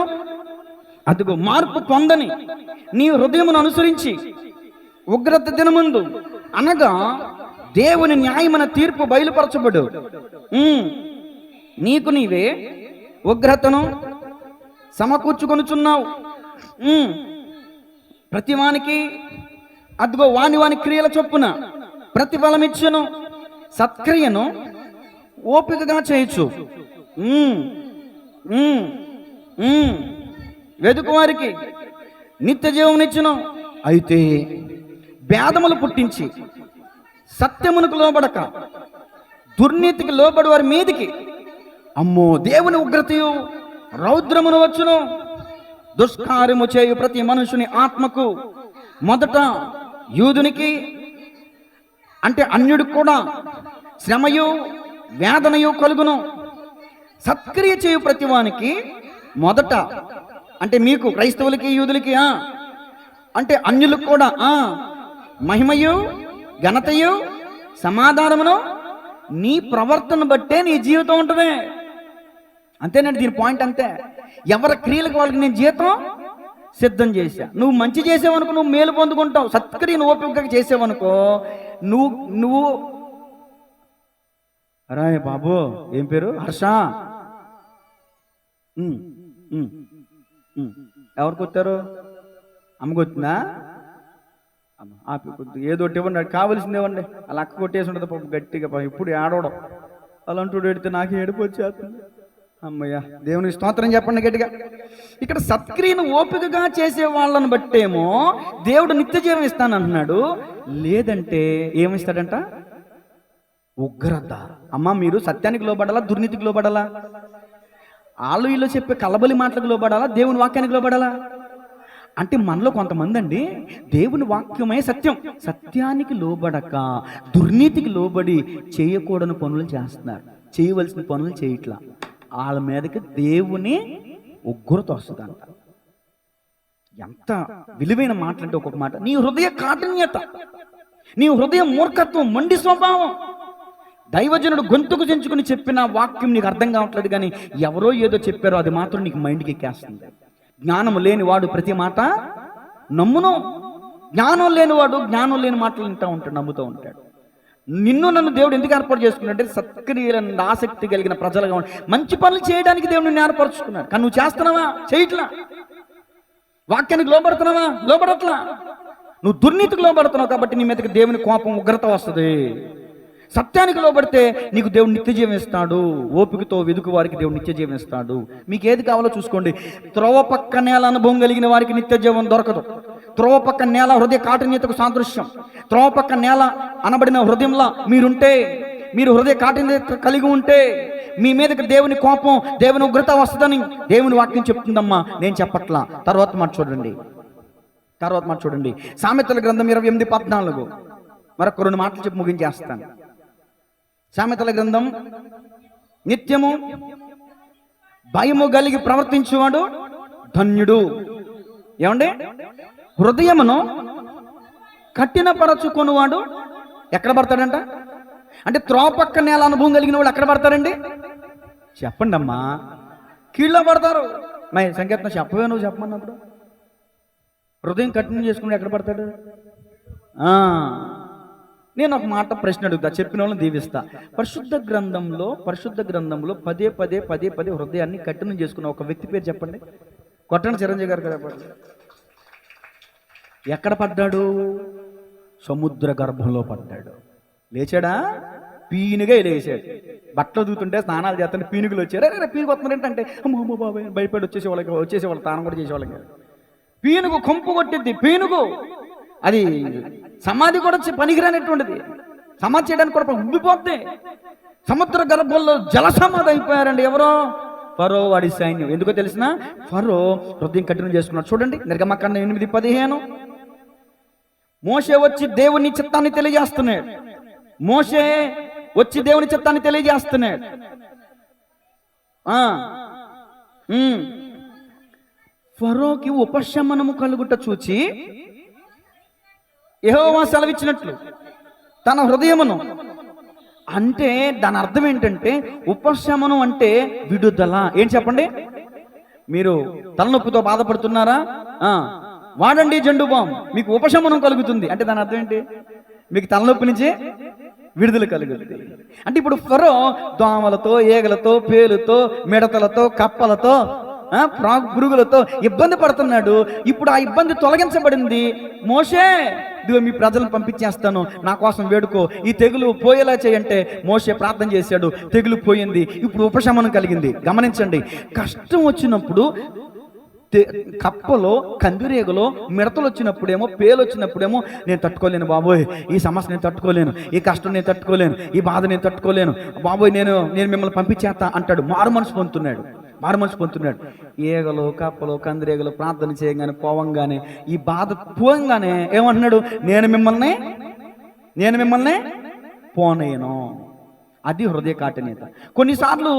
అదిగో మార్పు పొందని నీ హృదయమును అనుసరించి ఉగ్రత దినముందు అనగా దేవుని న్యాయమైన తీర్పు బయలుపరచబడు. నీకు నీవే ఉగ్రతను సమకూర్చుకొనుచున్నావు. ప్రతివానికి అదిగో వాని క్రియల చొప్పున ప్రతిఫలమిచ్చును, సత్క్రియను ఓపికగా చేయొచ్చు. వెదుకు వారికి నిత్య జీవమునిచ్చును. అయితే భేదములు పుట్టించి సత్యమునకు లోబడక దుర్నీతికి లోబడి వారి మీదికి అమ్మో దేవుని ఉగ్రతయు రౌద్రమును వచ్చును. దుష్కార్యము చేయు ప్రతి మనుషుని ఆత్మకు మొదట యూదునికి అంటే అన్యుడికి కూడా శ్రమయు వేదనయు కలుగును. సత్క్రియ చేయు ప్రతి వానికి మొదట అంటే మీకు క్రైస్తవులకి యూదులకి అంటే అన్యులకు కూడా మహిమయు ఘనతయు సమాధానమును నీ ప్రవర్తన బట్టే నీ జీవితం ఉంటుంది. అంతేనండి, దీని పాయింట్ అంతే. ఎవరి క్రియలకు వాళ్ళకి నేను జీతం సిద్ధం చేశా. నువ్వు మంచి చేసావనుకో నువ్వు మేలు పొందుకుంటావు. సత్క్రియను ఓపికగా చేసావనుకో నువ్వు అరే బాబు ఏం పేరు హర్ష, ఎవరికి వచ్చారు? అమ్మకొచ్చిందా? ఏదో ఇవ్వండి, కావలసింది ఇవ్వండి. అలా అక్క కొట్టేసి ఉంటుంది పాపం గట్టిగా, ఇప్పుడు ఏడవడం అలాంటి ఎడితే నాకు ఏడుపు వచ్చేస్తుంది. అమ్మయ్య, దేవునికి స్తోత్రం చెప్పండి గట్టిగా. ఇక్కడ సత్క్రియను ఓపికగా చేసే వాళ్ళని బట్టేమో దేవుడు నిత్య జీవం ఇస్తానంటున్నాడు. లేదంటే ఏమిస్తాడంట? ఉగ్రత. అమ్మ, మీరు సత్యానికి లోబడాలా, దుర్నీతికి లోబడాలా? వాళ్ళు వీళ్ళు చెప్పే కలబలి మాటలకు లోబడాలా, దేవుని వాక్యానికి లోబడాలా? అంటే మనలో కొంతమంది అండి దేవుని వాక్యమే సత్యం, సత్యానికి లోబడక దుర్నీతికి లోబడి చేయకూడని పనులు చేస్తున్నారు, చేయవలసిన పనులు చేయట్లా. వాళ్ళ మీదకి దేవుని ఉగ్రత వస్తుందంట. ఎంత విలువైన మాటలు అంటే ఒక్కొక్క మాట. నీ హృదయ కాఠిన్యత, నీ హృదయ మూర్ఖత్వం, మొండి స్వభావం. దైవజనుడు గొంతుకు చెంచుకుని చెప్పిన వాక్యం నీకు అర్థం కావట్లేదు, కానీ ఎవరో ఏదో చెప్పారో అది మాత్రం నీకు మైండ్కి ఎక్కేస్తుంది. జ్ఞానం లేనివాడు ప్రతి మాట నమ్మును, జ్ఞానం లేనివాడు జ్ఞానం లేని మాటలు వింటూ ఉంటాడు, నమ్ముతూ ఉంటాడు. నిన్ను నన్ను దేవుడు ఎందుకు ఏర్పాటు చేసుకున్నాడంటే సత్క్రియలను ఆసక్తి కలిగిన ప్రజలుగా మంచి పనులు చేయడానికి దేవుడు నిన్ను ఏర్పరచుకున్నాడు. కానీ నువ్వు చేస్తున్నావా? చేయట్లా. వాక్యానికి లోబడుతున్నావా? లోబడట్లా. నువ్వు దుర్నీతికి లోబడుతున్నావు కాబట్టి నీ మీదకి దేవుని కోపం, ఉగ్రత వస్తుంది. సత్యానికి లోబడితే నీకు దేవుడు నిత్య జీవం ఇస్తాడు. ఓపికతో వెదుకు వారికి దేవుడు నిత్య జీవం ఇస్తాడు. మీకు ఏది కావాలో చూసుకోండి. త్రోవ పక్క నేల అనుభవం కలిగిన వారికి నిత్య జీవం దొరకదు. త్రోవ పక్క నేల హృదయ కాఠిన్యతకు సాదృశ్యం. త్రోవ పక్క నేల అనబడిన హృదయంలో మీరుంటే, మీరు హృదయ కాఠిన్యత కలిగి ఉంటే మీ మీదకి దేవుని కోపం, దేవుని ఉగ్రత వస్తుందని దేవుని వాక్యం చెప్తుందమ్మా, నేను చెప్పట్లా. తర్వాత మాట చూడండి. సామెతల గ్రంథం 28:14. మరొక 2 మాటలు చెప్పి ముగించేస్తాను. సామెతల గ్రంథం, నిత్యము భయము కలిగి ప్రవర్తించువాడు ధన్యుడు. ఏమండి? హృదయమును కఠినపరచుకొనువాడు ఎక్కడ పడతాడంట? అంటే త్రోపక్క నేల అనుభవం కలిగిన వాడు ఎక్కడ పడతారండి? చెప్పండి అమ్మా. కీళ్ళలో పడతారు. మరి సంకేతం చెప్పవే, నువ్వు చెప్పమన్నప్పుడు. హృదయం కఠినం చేసుకుంటే ఎక్కడ పడతాడు? నేను ఒక మాట ప్రశ్న అడుగుతా, చెప్పిన వాళ్ళని దీవిస్తా. పరిశుద్ధ గ్రంథంలో పదే హృదయాన్ని కఠినం చేసుకున్న ఒక వ్యక్తి పేరు చెప్పండి. కొట్టండి చిరంజీవి గారు కదా. ఎక్కడ పడ్డాడు? సముద్ర గర్భంలో పడ్డాడు. లేచాడా? పీనుగా లేచాడు. బట్టలు దూతుంటే స్నానాలు చేస్తుంటే పీనుగులు వచ్చారు. పీనుగు వస్తున్నారంటే అమ్మో బాబాయ్ భయపడి వచ్చేసేవాళ్ళు స్నానం కూడా చేసేవాళ్ళం. పీనుగు కొంపు కొట్టిద్ది. పీనుగు అది సమాధి కూడా పనికిరానటువంటిది. సమాధి చేయడానికి కూడా ఉబ్బిపోద్ది. సముద్ర గర్భంలో జల సమాధి అయిపోయారండి. ఎవరో? ఫరో, వాడి సైన్యం. ఎందుకో తెలిసిన? ఫరో హృదయం కఠినం చేసుకున్నాడు. చూడండి నిర్గమకాండం 8:15. మోషే వచ్చి దేవుని చిత్తాన్ని తెలియజేస్తున్నాడు. ఫరోకి ఉపశమనము కలుగుట చూచి యెహోవా సెలవిచ్చినట్లు తన హృదయమును, అంటే దాని అర్థం ఏంటంటే ఉపశమనం అంటే విడుదల. ఏం చెప్పండి? మీరు తలనొప్పితో బాధపడుతున్నారా? వాడండి జండు బాం, మీకు ఉపశమనం కలుగుతుంది. అంటే దాని అర్థం ఏంటి? మీకు తలనొప్పి నుంచి విడుదల కలుగుతుంది. అంటే ఇప్పుడు ఫరో దోమలతో, ఏగలతో, పేలుతో, మిడతలతో, కప్పలతో, పురుగులతో ఇబ్బంది పడుతున్నాడు. ఇప్పుడు ఆ ఇబ్బంది తొలగించబడింది. మోషే, ఇదిగో మీ ప్రజలను పంపించేస్తాను, నా కోసం వేడుకో, ఈ తెగులు పోయేలా చేయంటే మోషే ప్రార్థన చేశాడు. తెగులు పోయింది. ఇప్పుడు ఉపశమనం కలిగింది. గమనించండి, కష్టం వచ్చినప్పుడు కప్పలో, కందిరేగలో, మిడతలు వచ్చినప్పుడేమో, పేలు వచ్చినప్పుడేమో నేను తట్టుకోలేను బాబోయ్, ఈ సమస్య నేను తట్టుకోలేను, ఈ కష్టం నేను తట్టుకోలేను, ఈ బాధ నేను తట్టుకోలేను బాబోయ్, నేను మిమ్మల్ని పంపించేస్తా అంటాడు. మారు మనసు పొందుతున్నాడు. ఏగలు, కప్పలు, కందిరేగలు ప్రార్థన చేయగానే, పోవంగానే, ఈ బాధ పోవంగానే ఏమంటున్నాడు? నేను మిమ్మల్ని పోనేను. అది హృదయ కాఠిన్యత. కొన్నిసార్లు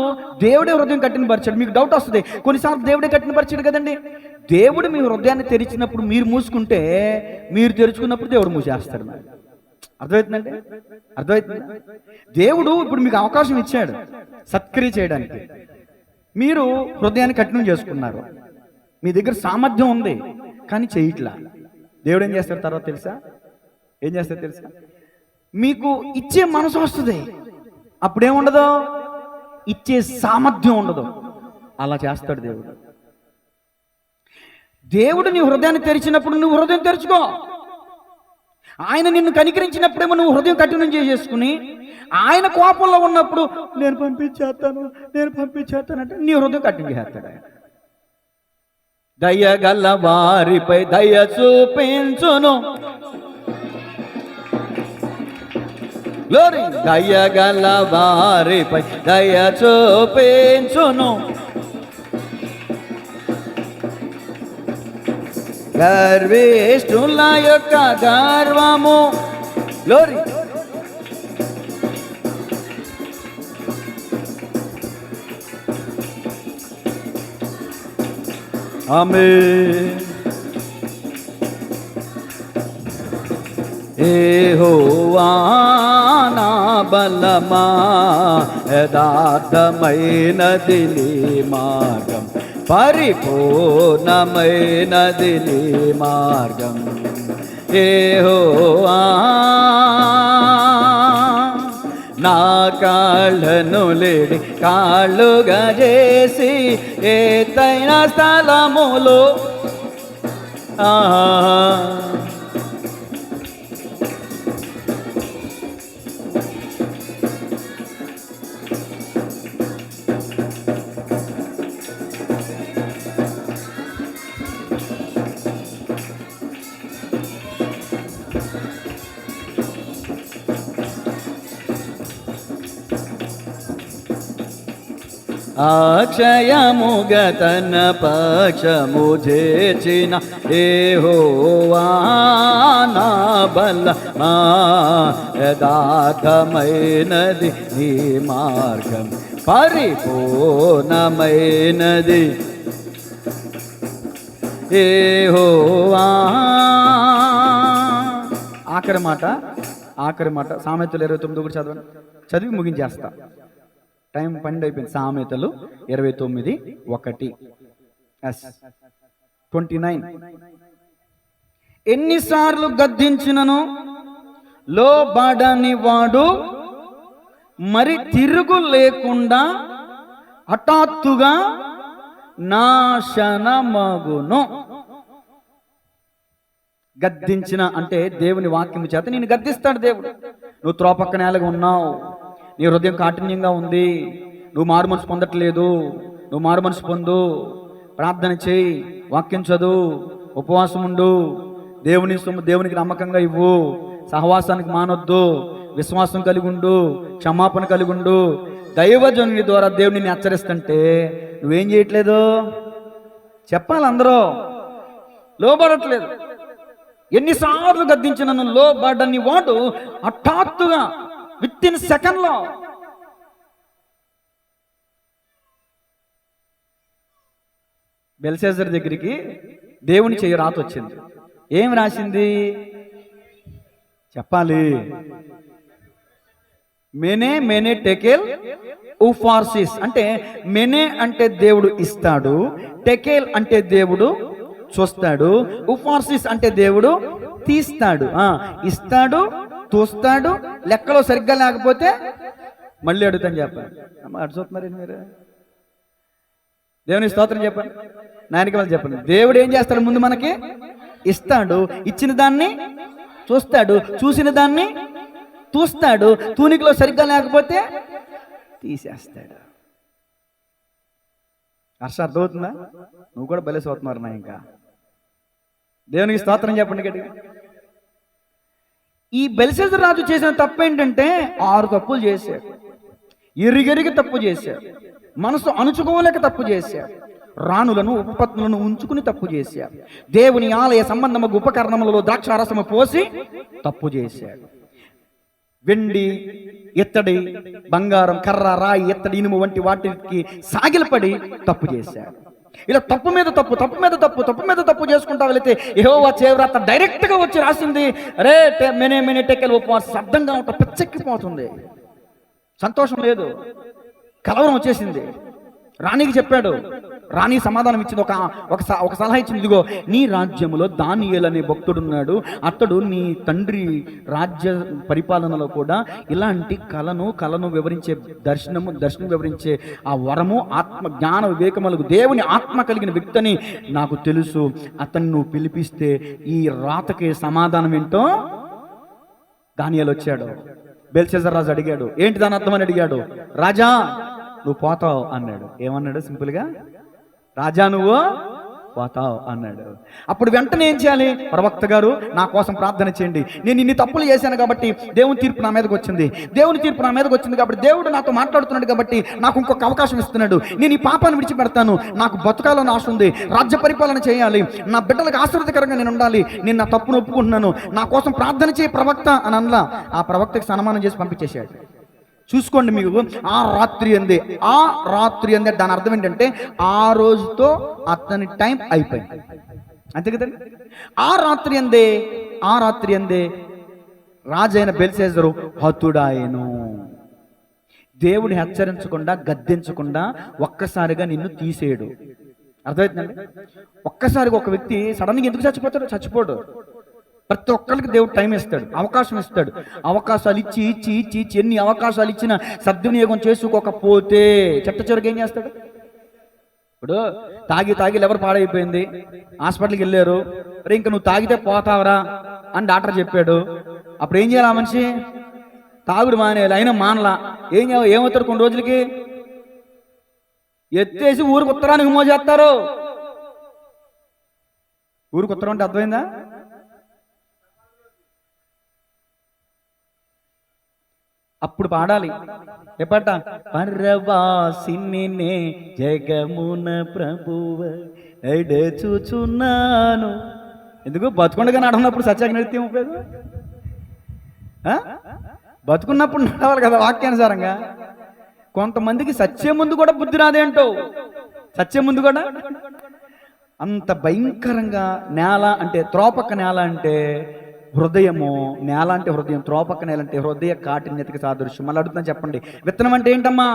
దేవుడే హృదయం కఠినపరిచాడు. మీకు డౌట్ వస్తుంది, కొన్నిసార్లు దేవుడే కఠినపరిచాడు కదండి. దేవుడు మీ హృదయాన్ని తెరిచినప్పుడు మీరు మూసుకుంటే, మీరు తెరుచుకున్నప్పుడు దేవుడు మూసేస్తాడు. మరి అర్థమవుతుందండి? దేవుడు ఇప్పుడు మీకు అవకాశం ఇచ్చాడు సత్క్రియ చేయడానికి. మీరు హృదయాన్ని కఠినం చేసుకున్నారు, మీ దగ్గర సామర్థ్యం ఉంది కానీ చేయట్లా. దేవుడు ఏం చేస్తాడు తర్వాత తెలుసా? ఏం చేస్తాడు తెలుసా? మీకు ఇచ్చే మనసు వస్తుంది, అప్పుడేముండదు, ఇచ్చే సామర్థ్యం ఉండదు. అలా చేస్తాడు దేవుడు. దేవుడు నీ హృదయాన్ని తెరిచినప్పుడు నువ్వు హృదయం తెరుచుకో. ఆయన నిన్ను కనికరించినప్పుడేమో నువ్వు హృదయం కఠినం చేసేసుకుని, ఆయన కోపంలో ఉన్నప్పుడు నేను పంపించేస్తానంటే నీ హృదయం కఠినం చేస్తాడు ఆయన. దయగల వారిపై దయ చూపించును, దయగల వారిపై దయ చూపించును, గర్విష్ఠుల యొక్క గర్వము గ్లోరీ ఆమేన్. యెహోవా నా బలమా, యథార్థమైనది నీ మార్గం, పరిపూర్ణమైనది నీ మార్గం. యెహోవా నా కాళ్ళను లేడి కాళ్ళుగా చేసి ఎత్తైన స్థలములో అక్షయముగా తన పక్షము చేర్చిన యెహోవా నా బలమా, యథార్థమైనది నీ మార్గం, పరిపూర్ణమైనది యెహోవా. ఆఖరి మాట సామెతలు 29 కూడా చదివి ముగించేస్తా, టైం 12 అయిపోయింది. సామెతలు 29:29. ఎన్నిసార్లు గద్దించినను లోబడని వాడు మరి తిరుగు లేకుండా హఠాత్తుగా నాశనమగును. గద్దించిన అంటే దేవుని వాక్యం చేత నేను గద్దిస్తాడు దేవుడు. నువ్వు త్రోపక్క నేలగా ఉన్నావు, నీ హృదయం కాఠిన్యంగా ఉంది, నువ్వు మారు మనసు పొందట్లేదు, నువ్వు మారు మనసు పొందు, ప్రార్థన చేయి, వాక్యం చదువు, ఉపవాసం ఉండు, దేవునికి నమ్మకంగా ఇవ్వు, సహవాసానికి మానొద్దు, విశ్వాసం కలిగి ఉండు, క్షమాపణ కలిగి ఉండు. దైవజనుని ద్వారా దేవుడిని హెచ్చరిస్తుంటే నువ్వేం చేయట్లేదు? చెప్పాలి అందరూ, లోబడట్లేదు. ఎన్నిసార్లు గద్దించినను లోబడని వాడు హఠాత్తుగా విత్-ఇన్ సెకండ్లో బెల్షస్సర్ దగ్గరికి దేవుని చెయ్యి రాత వచ్చింది. ఏం రాసింది చెప్పాలి? మెనే టెకేల్ ఉఫార్సిస్ అంటే, మెనే అంటే దేవుడు ఇస్తాడు, టెకేల్ అంటే దేవుడు చూస్తాడు, ఉఫార్సిస్ అంటే దేవుడు తీస్తాడు. ఇస్తాడు, చూస్తాడు, లెక్కలో సరిగ్గా లేకపోతే మళ్ళీ అడుగుతాను చెప్పండి. అటు చూస్తున్నారు మీరు? దేవుని స్తోత్రం చెప్పండి, నాయనకి వాళ్ళు చెప్పండి. దేవుడు ఏం చేస్తాడు? ముందు మనకి ఇస్తాడు, ఇచ్చిన దాన్ని చూస్తాడు, చూసిన దాన్ని చూస్తాడు, తూనికలో సరిగ్గా లేకపోతే తీసేస్తాడు. అర్థమవుతుందా? నువ్వు కూడా బలి అవుతున్నారు నా. ఇంకా దేవునికి స్తోత్రం చెప్పండి గట్టిగా. ఈ బెల్షస్సర్ రాజు చేసిన తప్పు ఏంటంటే 6 తప్పులు చేశాడు. ఎరిగెరిగి తప్పు చేశాడు, మనసు అణుచుకోలేక తప్పు చేశాడు, రాణులను ఉపపత్నులను ఉంచుకుని తప్పు చేశాడు, దేవుని ఆలయ సంబంధము ఉపకరణములలో ద్రాక్షారసము పోసి తప్పు చేశాడు, వెండి ఎత్తడి బంగారం కర్ర రాయి ఎత్తడి ఇనుము వంటి వాటికి సాగిలపడి తప్పు చేశాడు. ఇలా తప్పు మీద తప్పు, తప్పు మీద తప్పు, తప్పు మీద తప్పు చేసుకుంటా వెళితే యెహోవా చేవ్రాత డైరెక్ట్ గా వచ్చి రాసింది, అరే మెనే టెకెల్ ఉపవాసం శబ్దంగా ఉంటా పిచ్చెక్కిపోతుంది, సంతోషం లేదు, కలవరం వచ్చేసింది. రాణికి చెప్పాడు. రాణి సమాధానం ఇచ్చింది, ఒక సలహా ఇచ్చింది. ఇదిగో, నీ రాజ్యములో దానియేలు అనే భక్తుడున్నాడు. అతడు నీ తండ్రి రాజ్య పరిపాలనలో కూడా ఇలాంటి కలను వివరించే దర్శనం వివరించే ఆ వరము, ఆత్మ జ్ఞాన వివేకములకు దేవుని ఆత్మ కలిగిన వ్యక్తిని నాకు తెలుసు. అతన్ని నువ్వు పిలిపిస్తే ఈ రాతకి సమాధానం ఏంటో. దానియేలు వచ్చాడు. బెల్షస్సర్ రాజు అడిగాడు, ఏంటి దాని అర్థం అని అడిగాడు. రాజా నువ్వు పోతావు అన్నాడు. ఏమన్నాడు సింపుల్గా, రాజా నువ్వు పోతావు అన్నాడు. అప్పుడు వెంటనే ఏం చేయాలి? ప్రవక్త గారు నా కోసం ప్రార్థన చేయండి, నేను ఇన్ని తప్పులు చేశాను కాబట్టి దేవుని తీర్పు నా మీదకి వచ్చింది, దేవుని తీర్పు నా మీదకి వచ్చింది కాబట్టి దేవుడు నాతో మాట్లాడుతున్నాడు కాబట్టి నాకు ఇంకొక అవకాశం ఇస్తున్నాడు, నేను ఈ పాపాన్ని విడిచిపెడతాను, నాకు బతకాలని ఆశ ఉంది, రాజ్య పరిపాలన చేయాలి, నా బిడ్డలకు ఆశీర్వదకరంగా నేను ఉండాలి, నేను నా తప్పును ఒప్పుకుంటున్నాను, నా కోసం ప్రార్థన చేయి ప్రవక్త అని అనలా. ఆ ప్రవక్తకి సన్మానం చేసి పంపించేశాడు. చూసుకోండి, మీకు ఆ రాత్రి అందే దాని అర్థం ఏంటంటే ఆ రోజుతో అతని టైం అయిపోయింది, అంతే కదండి. ఆ రాత్రి అందే రాజైన బెల్షస్సరు హతుడాయెను. దేవుడు హెచ్చరించకుండా, గద్దించకుండా ఒక్కసారిగా నిన్ను తీసేయడు. అర్థమవుతుందండి? ఒక్కసారిగా ఒక వ్యక్తి సడన్గా ఎందుకు చచ్చిపోడు. ప్రతి ఒక్కరికి దేవుడు టైం ఇస్తాడు, అవకాశం ఇస్తాడు. అవకాశాలు ఇచ్చి ఎన్ని అవకాశాలు ఇచ్చినా సద్వినియోగం చేసుకోకపోతే చెట్ట చివరికి ఏం చేస్తాడు? ఇప్పుడు తాగి లివర్ పాడైపోయింది, హాస్పిటల్కి వెళ్ళారు. అరే ఇంకా నువ్వు తాగితే పోతావరా అని డాక్టర్ చెప్పాడు. అప్పుడు ఏం చేయాలి? ఆ మనిషి తాగుడు మానేయాలి. అయినా మానలా. ఏమవుతాడు? కొన్ని రోజులకి ఎత్తేసి ఊరికి ఉత్తరానికి మోసేస్తారు. ఊరికి ఉత్తరం అంటే అర్థమైందా? అప్పుడు పాడాలి. ఏ పాట? పరవాసిని జగమున ప్రభువ చూచున్నాను. ఎందుకు? బతుకుండగా నడవనప్పుడు సత్యాగ్ని నృత్యం ఉపయోగం. బతుకున్నప్పుడు నడవాలి కదా వాక్యానుసారంగా. కొంతమందికి సత్యం ముందు కూడా బుద్ధి రాదేంటో. సత్యం ముందు కూడా అంత భయంకరంగా నేల అంటే త్రోపక్క నేల అంటే హృదయము, నేల అంటే హృదయం, త్రోపక్క నేల అంటే హృదయ కాఠిన్యతకి సాదృశ్యం. మళ్ళీ అడుగుతాను, చెప్పండి. విత్తనం అంటే ఏంటమ్మా?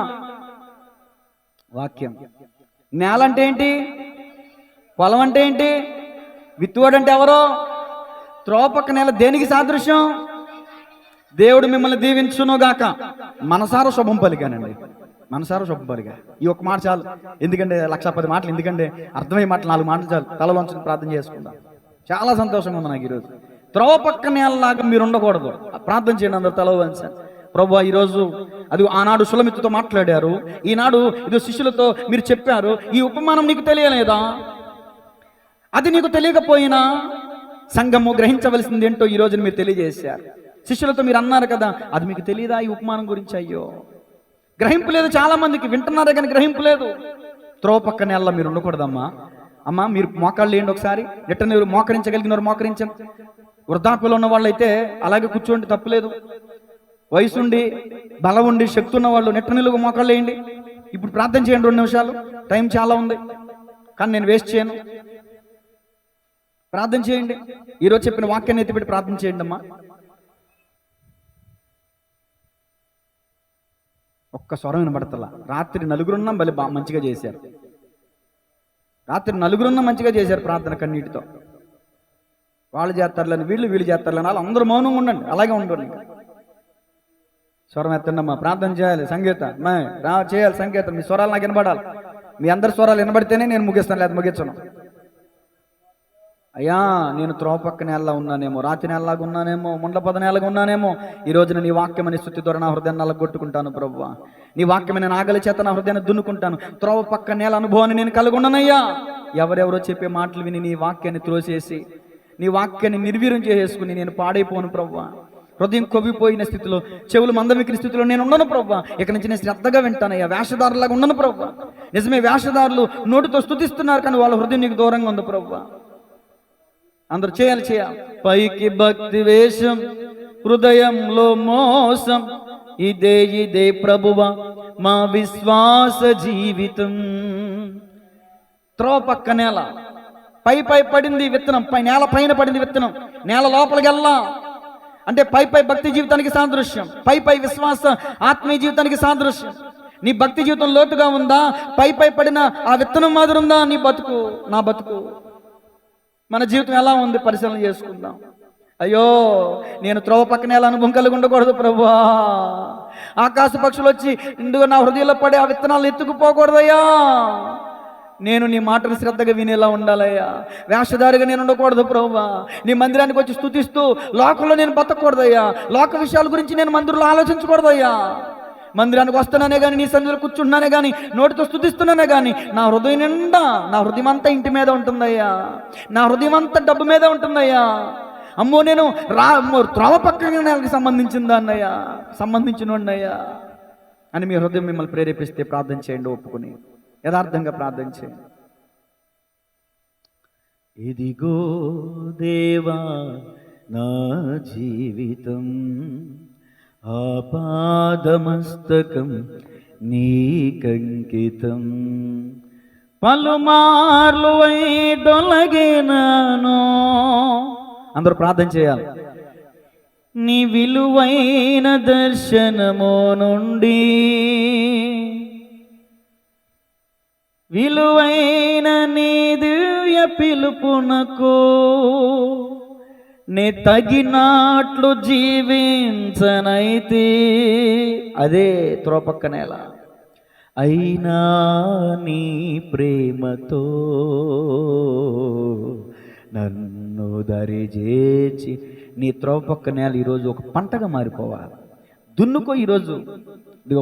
వాక్యం. నేల అంటే ఏంటి? పొలం అంటే ఏంటి? విత్తువాడు అంటే ఎవరో? త్రోపక్క నేల దేనికి సాదృశ్యం? దేవుడు మిమ్మల్ని దీవించునుగాక. మనసార శుభం పలికానండి, మనసార శుభం పలికా. ఈ ఒక్క మాట చాలు. ఎందుకంటే 110 మాటలు ఎందుకంటే అర్థమయ్యే మాటలు 4 మాటలు చాలు. తలలోంచి ప్రార్థన చేసుకుందాం. చాలా సంతోషంగా ఉంది నాకు ఈరోజు. త్రోవ పక్క నేలలాగా మీరు ఉండకూడదు. ప్రార్థన చేయండి అందరూ తల వంచారు. ప్రభువా, ఈరోజు అది ఆనాడు షులమిత్తుతో మాట్లాడారు, ఈనాడు ఇది శిష్యులతో మీరు చెప్పారు. ఈ ఉపమానం నీకు తెలియలేదా? అది నీకు తెలియకపోయినా సంఘము గ్రహించవలసింది ఏంటో ఈ రోజున మీరు తెలియజేశారు. శిష్యులతో మీరు అన్నారు కదా, అది మీకు తెలియదా ఈ ఉపమానం గురించి? అయ్యో, గ్రహింపు లేదు. చాలా మందికి వింటున్నారే కానీ గ్రహింపు లేదు. త్రోవ పక్క నేలలో మీరు ఉండకూడదమ్మా. అమ్మా, మీరు మోకాళ్ళు లేండి ఒకసారి. ఎట్టని మోకరించగలిగిన వారు మోకరించండి. వృద్ధాప్యలో ఉన్న వాళ్ళు అయితే అలాగే కూర్చోండి, తప్పులేదు. వయసుండి బలం ఉండి శక్తి ఉన్న వాళ్ళు నెట్ట నిలుగు మోకాళ్ళు వేయండి. ఇప్పుడు ప్రార్థన చేయండి 2 నిమిషాలు. టైం చాలా ఉంది కానీ నేను వేస్ట్ చేయను. ప్రార్థన చేయండి. ఈరోజు చెప్పిన వాక్యాన్ని ఎత్తిపెట్టి ప్రార్థన చేయండి అమ్మా. ఒక్క స్వరం వినబడతలా. రాత్రి 4 బలి మంచిగా చేశారు. రాత్రి 4 మంచిగా చేశారు ప్రార్థన కన్నీటితో. వాళ్ళు చేస్తారులని వీళ్ళు చేస్తారులని వాళ్ళు అందరూ మౌనంగా ఉండండి, అలాగే ఉండండి. స్వరం ఎత్తండమ్మా, ప్రార్థన చేయాలి. సంగీతం చేయాలి. సంగీతం మీ స్వరాలు నాకు వినబడాలి. మీ అందరి స్వరాలు వినబడితేనే నేను ముగిస్తాను, లేదా ముగించను. అయ్యా, నేను త్రోపక్క నేలలా ఉన్నానేమో, రాతి నేలలాగా ఉన్నానేమో, ముండ్లపద నేలగా ఉన్నానేమో. ఈ రోజున నీ వాక్యమని స్తుతి ద్వారా నా హృదయాన్ని నల్లగొట్టుకుంటాను ప్రభువా. నీ వాక్యమైన నాగలి చేత నా హృదయాన్ని దున్నుకుంటాను. త్రోవ పక్క నేల అనుభవాన్ని నేను కలిగి ఉన్నానయ్యా. ఎవరెవరో చెప్పే మాటలు విని నీ వాక్యాన్ని త్రోసేసి నీ వాక్యాన్ని నిర్వీర్యం చేసేసుకుని నేను పాడైపోను ప్రభువా. హృదయం కొవ్విపోయిన స్థితిలో, చెవులు మందమికిన స్థితిలో నేను ఉండను ప్రభువా. ఇక నుంచి నేను శ్రద్ధగా వింటానయ్యా. వేషధారులాగా ఉండను ప్రభువా. నిజమే, వేషధారులు నోటితో స్తుతిస్తున్నారు కానీ వాళ్ళ హృదయం నీకు దూరంగా ఉంది ప్రభువా. అందరూ చేయాలి. పైకి భక్తి వేషం, హృదయంలో మోసం, ఇదే ప్రభువా మా విశ్వాస జీవితం. త్రోవ పక్క నేల పై పడింది విత్తనం, నేల పైన పడింది విత్తనం. నేల లోపలికి వెళ్ళా అంటే పై భక్తి జీవితానికి సాదృశ్యం, పై విశ్వాస ఆత్మీయ జీవితానికి సాదృశ్యం. నీ భక్తి జీవితం లోతుగా ఉందా? పై పై పడిన ఆ విత్తనం మాదిరి ఉందా నీ బతుకు, నా బతుకు? మన జీవితం ఎలా ఉంది పరిశీలన చేసుకుందాం. అయ్యో, నేను త్రోవ పక్కన ఎలా అనుభవం కలిగి ఉండకూడదు ప్రభువా. ఆకాశ పక్షులు వచ్చి ఇందుకు నా హృదయంలో పడే ఆ విత్తనాలు ఎత్తుకుపోకూడదయ్యా. నేను నీ మాటను శ్రద్ధగా వినేలా ఉండాలయ్యా. వేషధారిగా నేను ఉండకూడదు ప్రభువా. నీ మందిరానికి వచ్చి స్తుతిస్తూ లోకంలో నేను బతకూడదయ్యా. లోక విషయాల గురించి నేను మందిరంలో ఆలోచించకూడదయ్యా. మందిరానికి వస్తున్నానే కానీ, నీ సన్నిధిలో కూర్చుంటున్నానే కానీ, నోటితో స్తుతిస్తున్నానే కానీ, నా హృదయం నిండా, నా హృదయం అంతా ఇంటి మీద ఉంటుందయ్యా. నా హృదయం అంతా డబ్బు మీద ఉంటుందయ్యా. అమ్మో, నేను త్రోవ పక్కన నెలకి సంబంధించిన అని మీ హృదయం మిమ్మల్ని ప్రేరేపిస్తే ప్రార్థన చేయండి. ఒప్పుకొని యథార్థంగా ప్రార్థన చేయండి. ఇదిగో దేవా నా జీవితం, ఆపాదమస్తకం నీకంకితం. పలుమార్లు వైదొలగినాను. అందరూ ప్రార్థన చేయాలి. నీ విలువైన దర్శనము నుండి, విలువైన నీ దివ్య పిలుపునకు నే తగినట్లు జీవించనైతే, అదే త్రోపక్క నేల. అయినా నీ ప్రేమతో నన్ను దరిచేర్చి, నీ త్రోపక్క నేల ఈరోజు ఒక పంటగా మారిపోవాలి. దున్నుకో. ఈరోజు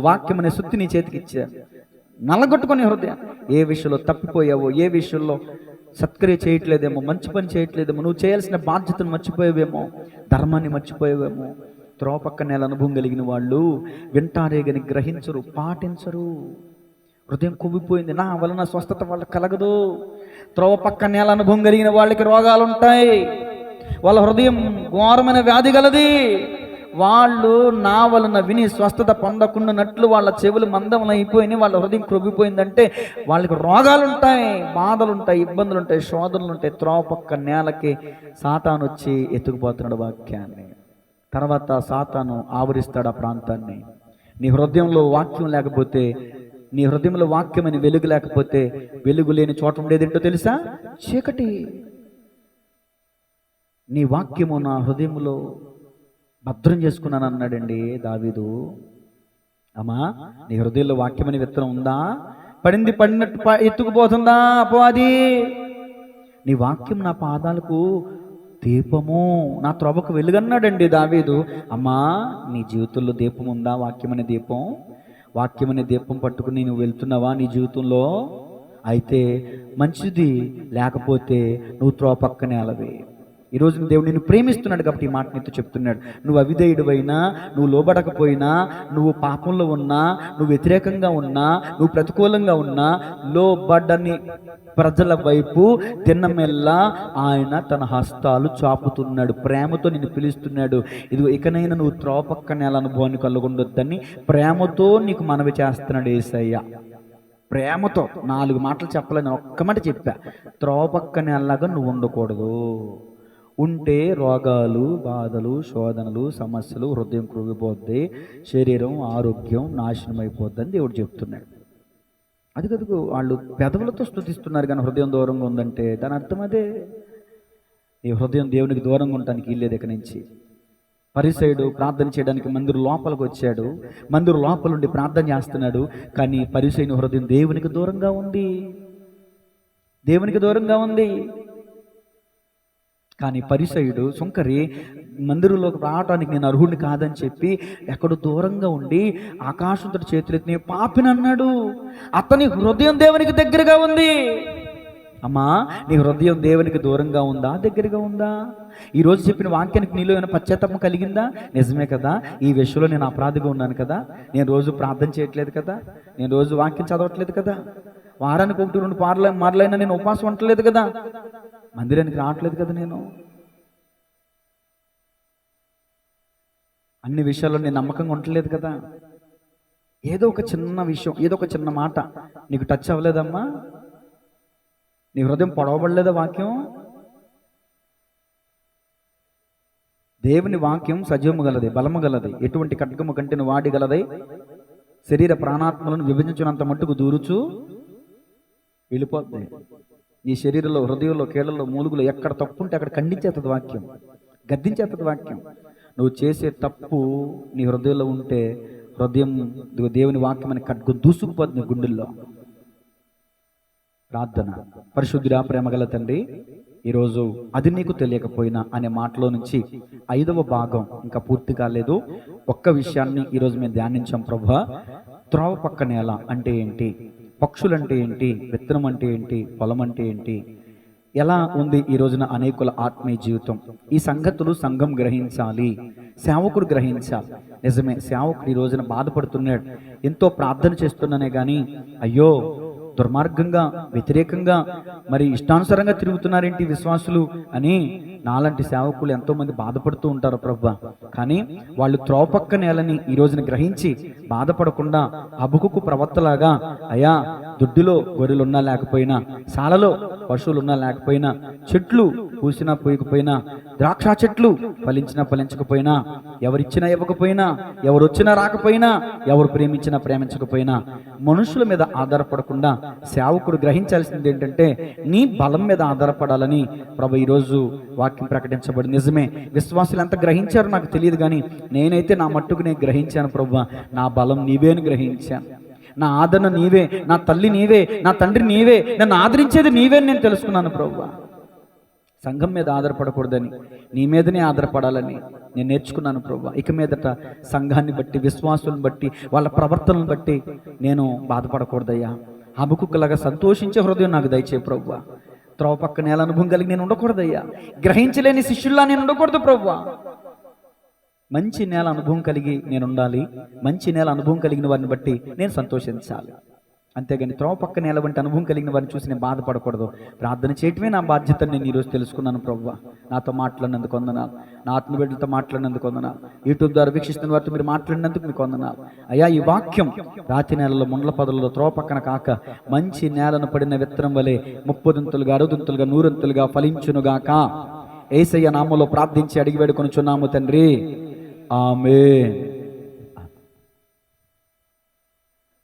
వాక్యం అనే సుత్తి నీ చేతికి ఇచ్చారు. నల్లగొట్టుకొని హృదయం. ఏ విషయంలో తప్పిపోయావో, ఏ విషయంలో సత్క్రియ చేయట్లేదేమో, మంచి పని చేయట్లేదేమో, నువ్వు చేయాల్సిన బాధ్యతను మర్చిపోయావేమో, ధర్మాన్ని మర్చిపోయావేమో. త్రోపక్క నేల అనుభవం కలిగిన వాళ్ళు వింటారే కానీ గ్రహించరు, పాటించరు. హృదయం కొవ్విపోయింది, నా వలన స్వస్థత వాళ్ళకి కలగదు. త్రోవ పక్క నేల అనుభవం కలిగిన వాళ్ళకి రోగాలు ఉంటాయి. వాళ్ళ హృదయం ఘోరమైన వ్యాధి గలది. వాళ్ళు నా వలన విని స్వస్థత పొందకుండానట్లు వాళ్ళ చెవులు మందములు అయిపోయినాయి, వాళ్ళ హృదయం క్రొవ్విపోయిందంటే వాళ్ళకి రోగాలు ఉంటాయి, బాధలు ఉంటాయి, ఇబ్బందులు ఉంటాయి, శోధనలు ఉంటాయి. త్రోవ పక్క నేలకి సాతాను వచ్చి ఎత్తుకుపోతున్నాడు వాక్యాన్ని. తర్వాత సాతాను ఆవరిస్తాడు ఆ ప్రాంతాన్ని. నీ హృదయంలో వాక్యం లేకపోతే, నీ హృదయంలో వాక్యమని వెలుగు లేకపోతే, వెలుగు లేని చోట ఉండేదేంటో తెలుసా? చీకటి. నీ వాక్యము నా హృదయంలో భద్రం చేసుకున్నాను అన్నాడండి దావీదు. అమ్మా, నీ హృదయంలో వాక్యమని విత్తనం ఉందా? పడింది పడినట్టు ఎత్తుకుపోతుందా అపవాది? నీ వాక్యం నా పాదాలకు దీపము, నా త్రోవకు వెలుగన్నాడండి దావీదు. అమ్మా, నీ జీవితంలో దీపం ఉందా? వాక్యమనే దీపం. వాక్యమనే దీపం పట్టుకుని నువ్వు వెళ్తున్నావా నీ జీవితంలో? అయితే మంచిది. లేకపోతే నువ్వు త్రోవ పక్కనే అలవే. ఈరోజు దేవుడు నిన్ను ప్రేమిస్తున్నాడు కాబట్టి ఈ మాట నీతో చెప్తున్నాడు. నువ్వు అవిధేయుడివైనా, నువ్వు లోబడకపోయినా, నువ్వు పాపంలో ఉన్నా, నువ్వు వ్యతిరేకంగా ఉన్నా, నువ్వు ప్రతికూలంగా ఉన్నా, లోబడని ప్రజల వైపు తిన్నమెల్లా ఆయన తన హస్తాలు చాపుతున్నాడు. ప్రేమతో నిన్ను పిలుస్తున్నాడు. ఇది ఇకనైనా నువ్వు త్రోవ పక్క నేల అనుభవాన్ని కలుగొండొద్దని ప్రేమతో నీకు మనవి చేస్తున్నాడు యేసయ్య. ప్రేమతో 4 మాటలు చెప్పలేను, ఒక్క మాట చెప్పా. త్రోవ పక్క నేలలాగా నువ్వు ఉండకూడదు. ఉంటే రోగాలు, బాధలు, శోధనలు, సమస్యలు, హృదయం కృగిపోద్ది, శరీరం ఆరోగ్యం నాశనం అయిపోద్ది అని దేవుడు చెప్తున్నాడు. అది కదుగు వాళ్ళు పెదవులతో స్తుతిస్తున్నారు కానీ హృదయం దూరంగా ఉందంటే దాని అర్థం అదే. ఈ హృదయం దేవునికి దూరంగా ఉండటానికి వీల్లేదు. ఇక నుంచి పరిసయుడు ప్రార్థన చేయడానికి మందిరం లోపలికి వచ్చాడు, మందిరం లోపల ఉండి ప్రార్థన చేస్తున్నాడు. కానీ పరిసయుని హృదయం దేవునికి దూరంగా ఉంది, దేవునికి దూరంగా ఉంది. కానీ పరిసయుడు సుంకరి మందిరంలోకి రావడానికి నేను అర్హుడిని కాదని చెప్పి ఎక్కడో దూరంగా ఉండి ఆకాశంతో చేతులెత్తి పాపిని అన్నాడు. అతని హృదయం దేవునికి దగ్గరగా ఉంది. అమ్మా, నీ హృదయం దేవునికి దూరంగా ఉందా, దగ్గరగా ఉందా? ఈరోజు చెప్పిన వాక్యానికి నీలో ఏమైనా పశ్చాత్తాపం కలిగిందా? నిజమే కదా, ఈ విషయంలో నేను అపరాధిగా ఉన్నాను కదా, నేను రోజు ప్రార్థన చేయట్లేదు కదా, నేను రోజు వాక్యం చదవట్లేదు కదా, వారానికి 1-2 మార్లైనా నేను ఉపవాసం ఉండట్లేదు కదా, మందిరానికి రావట్లేదు కదా, నేను అన్ని విషయాల్లో నేను నమ్మకంగా ఉండట్లేదు కదా. ఏదో ఒక చిన్న విషయం, ఏదో ఒక చిన్న మాట నీకు టచ్ అవ్వలేదమ్మా? నీ హృదయం పొడవబడలేదా? వాక్యం, దేవుని వాక్యం సజీవము గలది, బలము గలది, ఎటువంటి ఖడ్గము కంటిని వాడి గలదై శరీర ప్రాణాత్మలను విభజించినంత మట్టుకు దూరుచు వెళ్ళిపోతుంది. నీ శరీరంలో, హృదయంలో, కీళ్ళలో, మూలుగులో ఎక్కడ తప్పు ఉంటే అక్కడ ఖండించేస్తుంది వాక్యం, గద్దించేస్తుంది వాక్యం. నువ్వు చేసే తప్పు నీ హృదయంలో ఉంటే హృదయం దేవుని వాక్యం అని కట్టుకు దూసుకుపోతుంది గుండెల్లో. ప్రార్థన. పరిశుద్ధుడా, ప్రేమగల తండ్రి, ఈరోజు అది నీకు తెలియకపోయినా అనే మాటలో నుంచి 5వ భాగం ఇంకా పూర్తి కాలేదు. ఒక్క విషయాన్ని ఈరోజు మేము ధ్యానించాం ప్రభువా. త్రోవ పక్క నేల అంటే ఏంటి, పక్షులు అంటే ఏంటి, విత్తనం అంటే ఏంటి, పొలం అంటే ఏంటి, ఎలా ఉంది ఈ రోజున అనేకుల ఆత్మీయ జీవితం. ఈ సంగతులు సంఘం గ్రహించాలి, సేవకుడు గ్రహించాలి. నిజమే, సేవకుడు ఈ రోజున బాధపడుతున్నాడు. ఎంతో ప్రార్థన చేస్తున్నానే కానీ అయ్యో దుర్మార్గంగా, వ్యతిరేకంగా, మరి ఇష్టానుసారంగా తిరుగుతున్నారేంటి విశ్వాసులు అని నాలాంటి సేవకులు ఎంతోమంది బాధపడుతూ ఉంటారు ప్రభువా. కానీ వాళ్ళు త్రోపక్క నేలని ఈ రోజున గ్రహించి బాధపడకుండా హబకుకు ప్రవక్తలాగా, అయ్యా దొడ్డిలో గొర్రెలున్నా లేకపోయినా, శాలలో పశువులున్నా లేకపోయినా, చెట్లు పూసినా పూయకపోయినా, ద్రాక్ష చెట్లు ఫలించినా ఫలించకపోయినా, ఎవరిచ్చినా ఇవ్వకపోయినా, ఎవరు వచ్చినా రాకపోయినా, ఎవరు ప్రేమించినా ప్రేమించకపోయినా, మనుషుల మీద ఆధారపడకుండా సేవకుడు గ్రహించాల్సింది ఏంటంటే నీ బలం మీద ఆధారపడాలని ప్రభు ఈరోజు వాక్యం ప్రకటించబడింది. నిజమే, విశ్వాసులు ఎంత గ్రహించారో నాకు తెలియదు, కానీ నేనైతే నా మట్టుకు నేను గ్రహించాను ప్రభు. నా బలం నీవే అని గ్రహించాను, నా ఆదరణ నీవే, నా తల్లి నీవే, నా తండ్రి నీవే, నన్ను ఆదరించేది నీవే అని నేను తెలుసుకున్నాను ప్రభు. సంఘం మీద ఆధారపడకూడదని నీ మీదనే ఆధారపడాలని నేను నేర్చుకున్నాను ప్రభు. ఇక మీదట సంఘాన్ని బట్టి, విశ్వాసులను బట్టి, వాళ్ళ ప్రవర్తనను బట్టి నేను బాధపడకూడదయ్యా. హబకుక్కులాగా సంతోషించే హృదయం నాకు దయచేయి ప్రభు. త్రోవ పక్క నేల అనుభవం కలిగి నేను ఉండకూడదయ్యా. గ్రహించలేని శిష్యుల్లా నేను ఉండకూడదు ప్రభు. మంచి నేల అనుభవం కలిగి నేను ఉండాలి. మంచి నేల అనుభవం కలిగిన వారిని బట్టి నేను సంతోషించాలి. అంతేగాని త్రోవ పక్క నేల వంటి అనుభవం కలిగిన వారిని చూసి నేను బాధపడకూడదు. ప్రార్థన చేయటమే నా బాధ్యతని నేను ఈరోజు తెలుసుకున్నాను ప్రభువా. నాతో మాట్లాడినందుకు వందనాలు, నా ఆత్మబిడ్డలతో మాట్లాడినందుకు వందనాలు, యూట్యూబ్ ద్వారా వీక్షిస్తున్న వారితో మీరు మాట్లాడినందుకు మీకు వందనాలు అయ్యా. ఈ వాక్యం రాతి నేలలో, ముండ్ల పొదలలో, త్రోవ పక్కన కాక మంచి నేలను పడిన విత్తనం వలె 30 60 100 ఫలించునుగాక. యేసయ్య నామములో ప్రార్థించి అడిగి వేడుకొనుచున్నాము తండ్రి, ఆమేన్.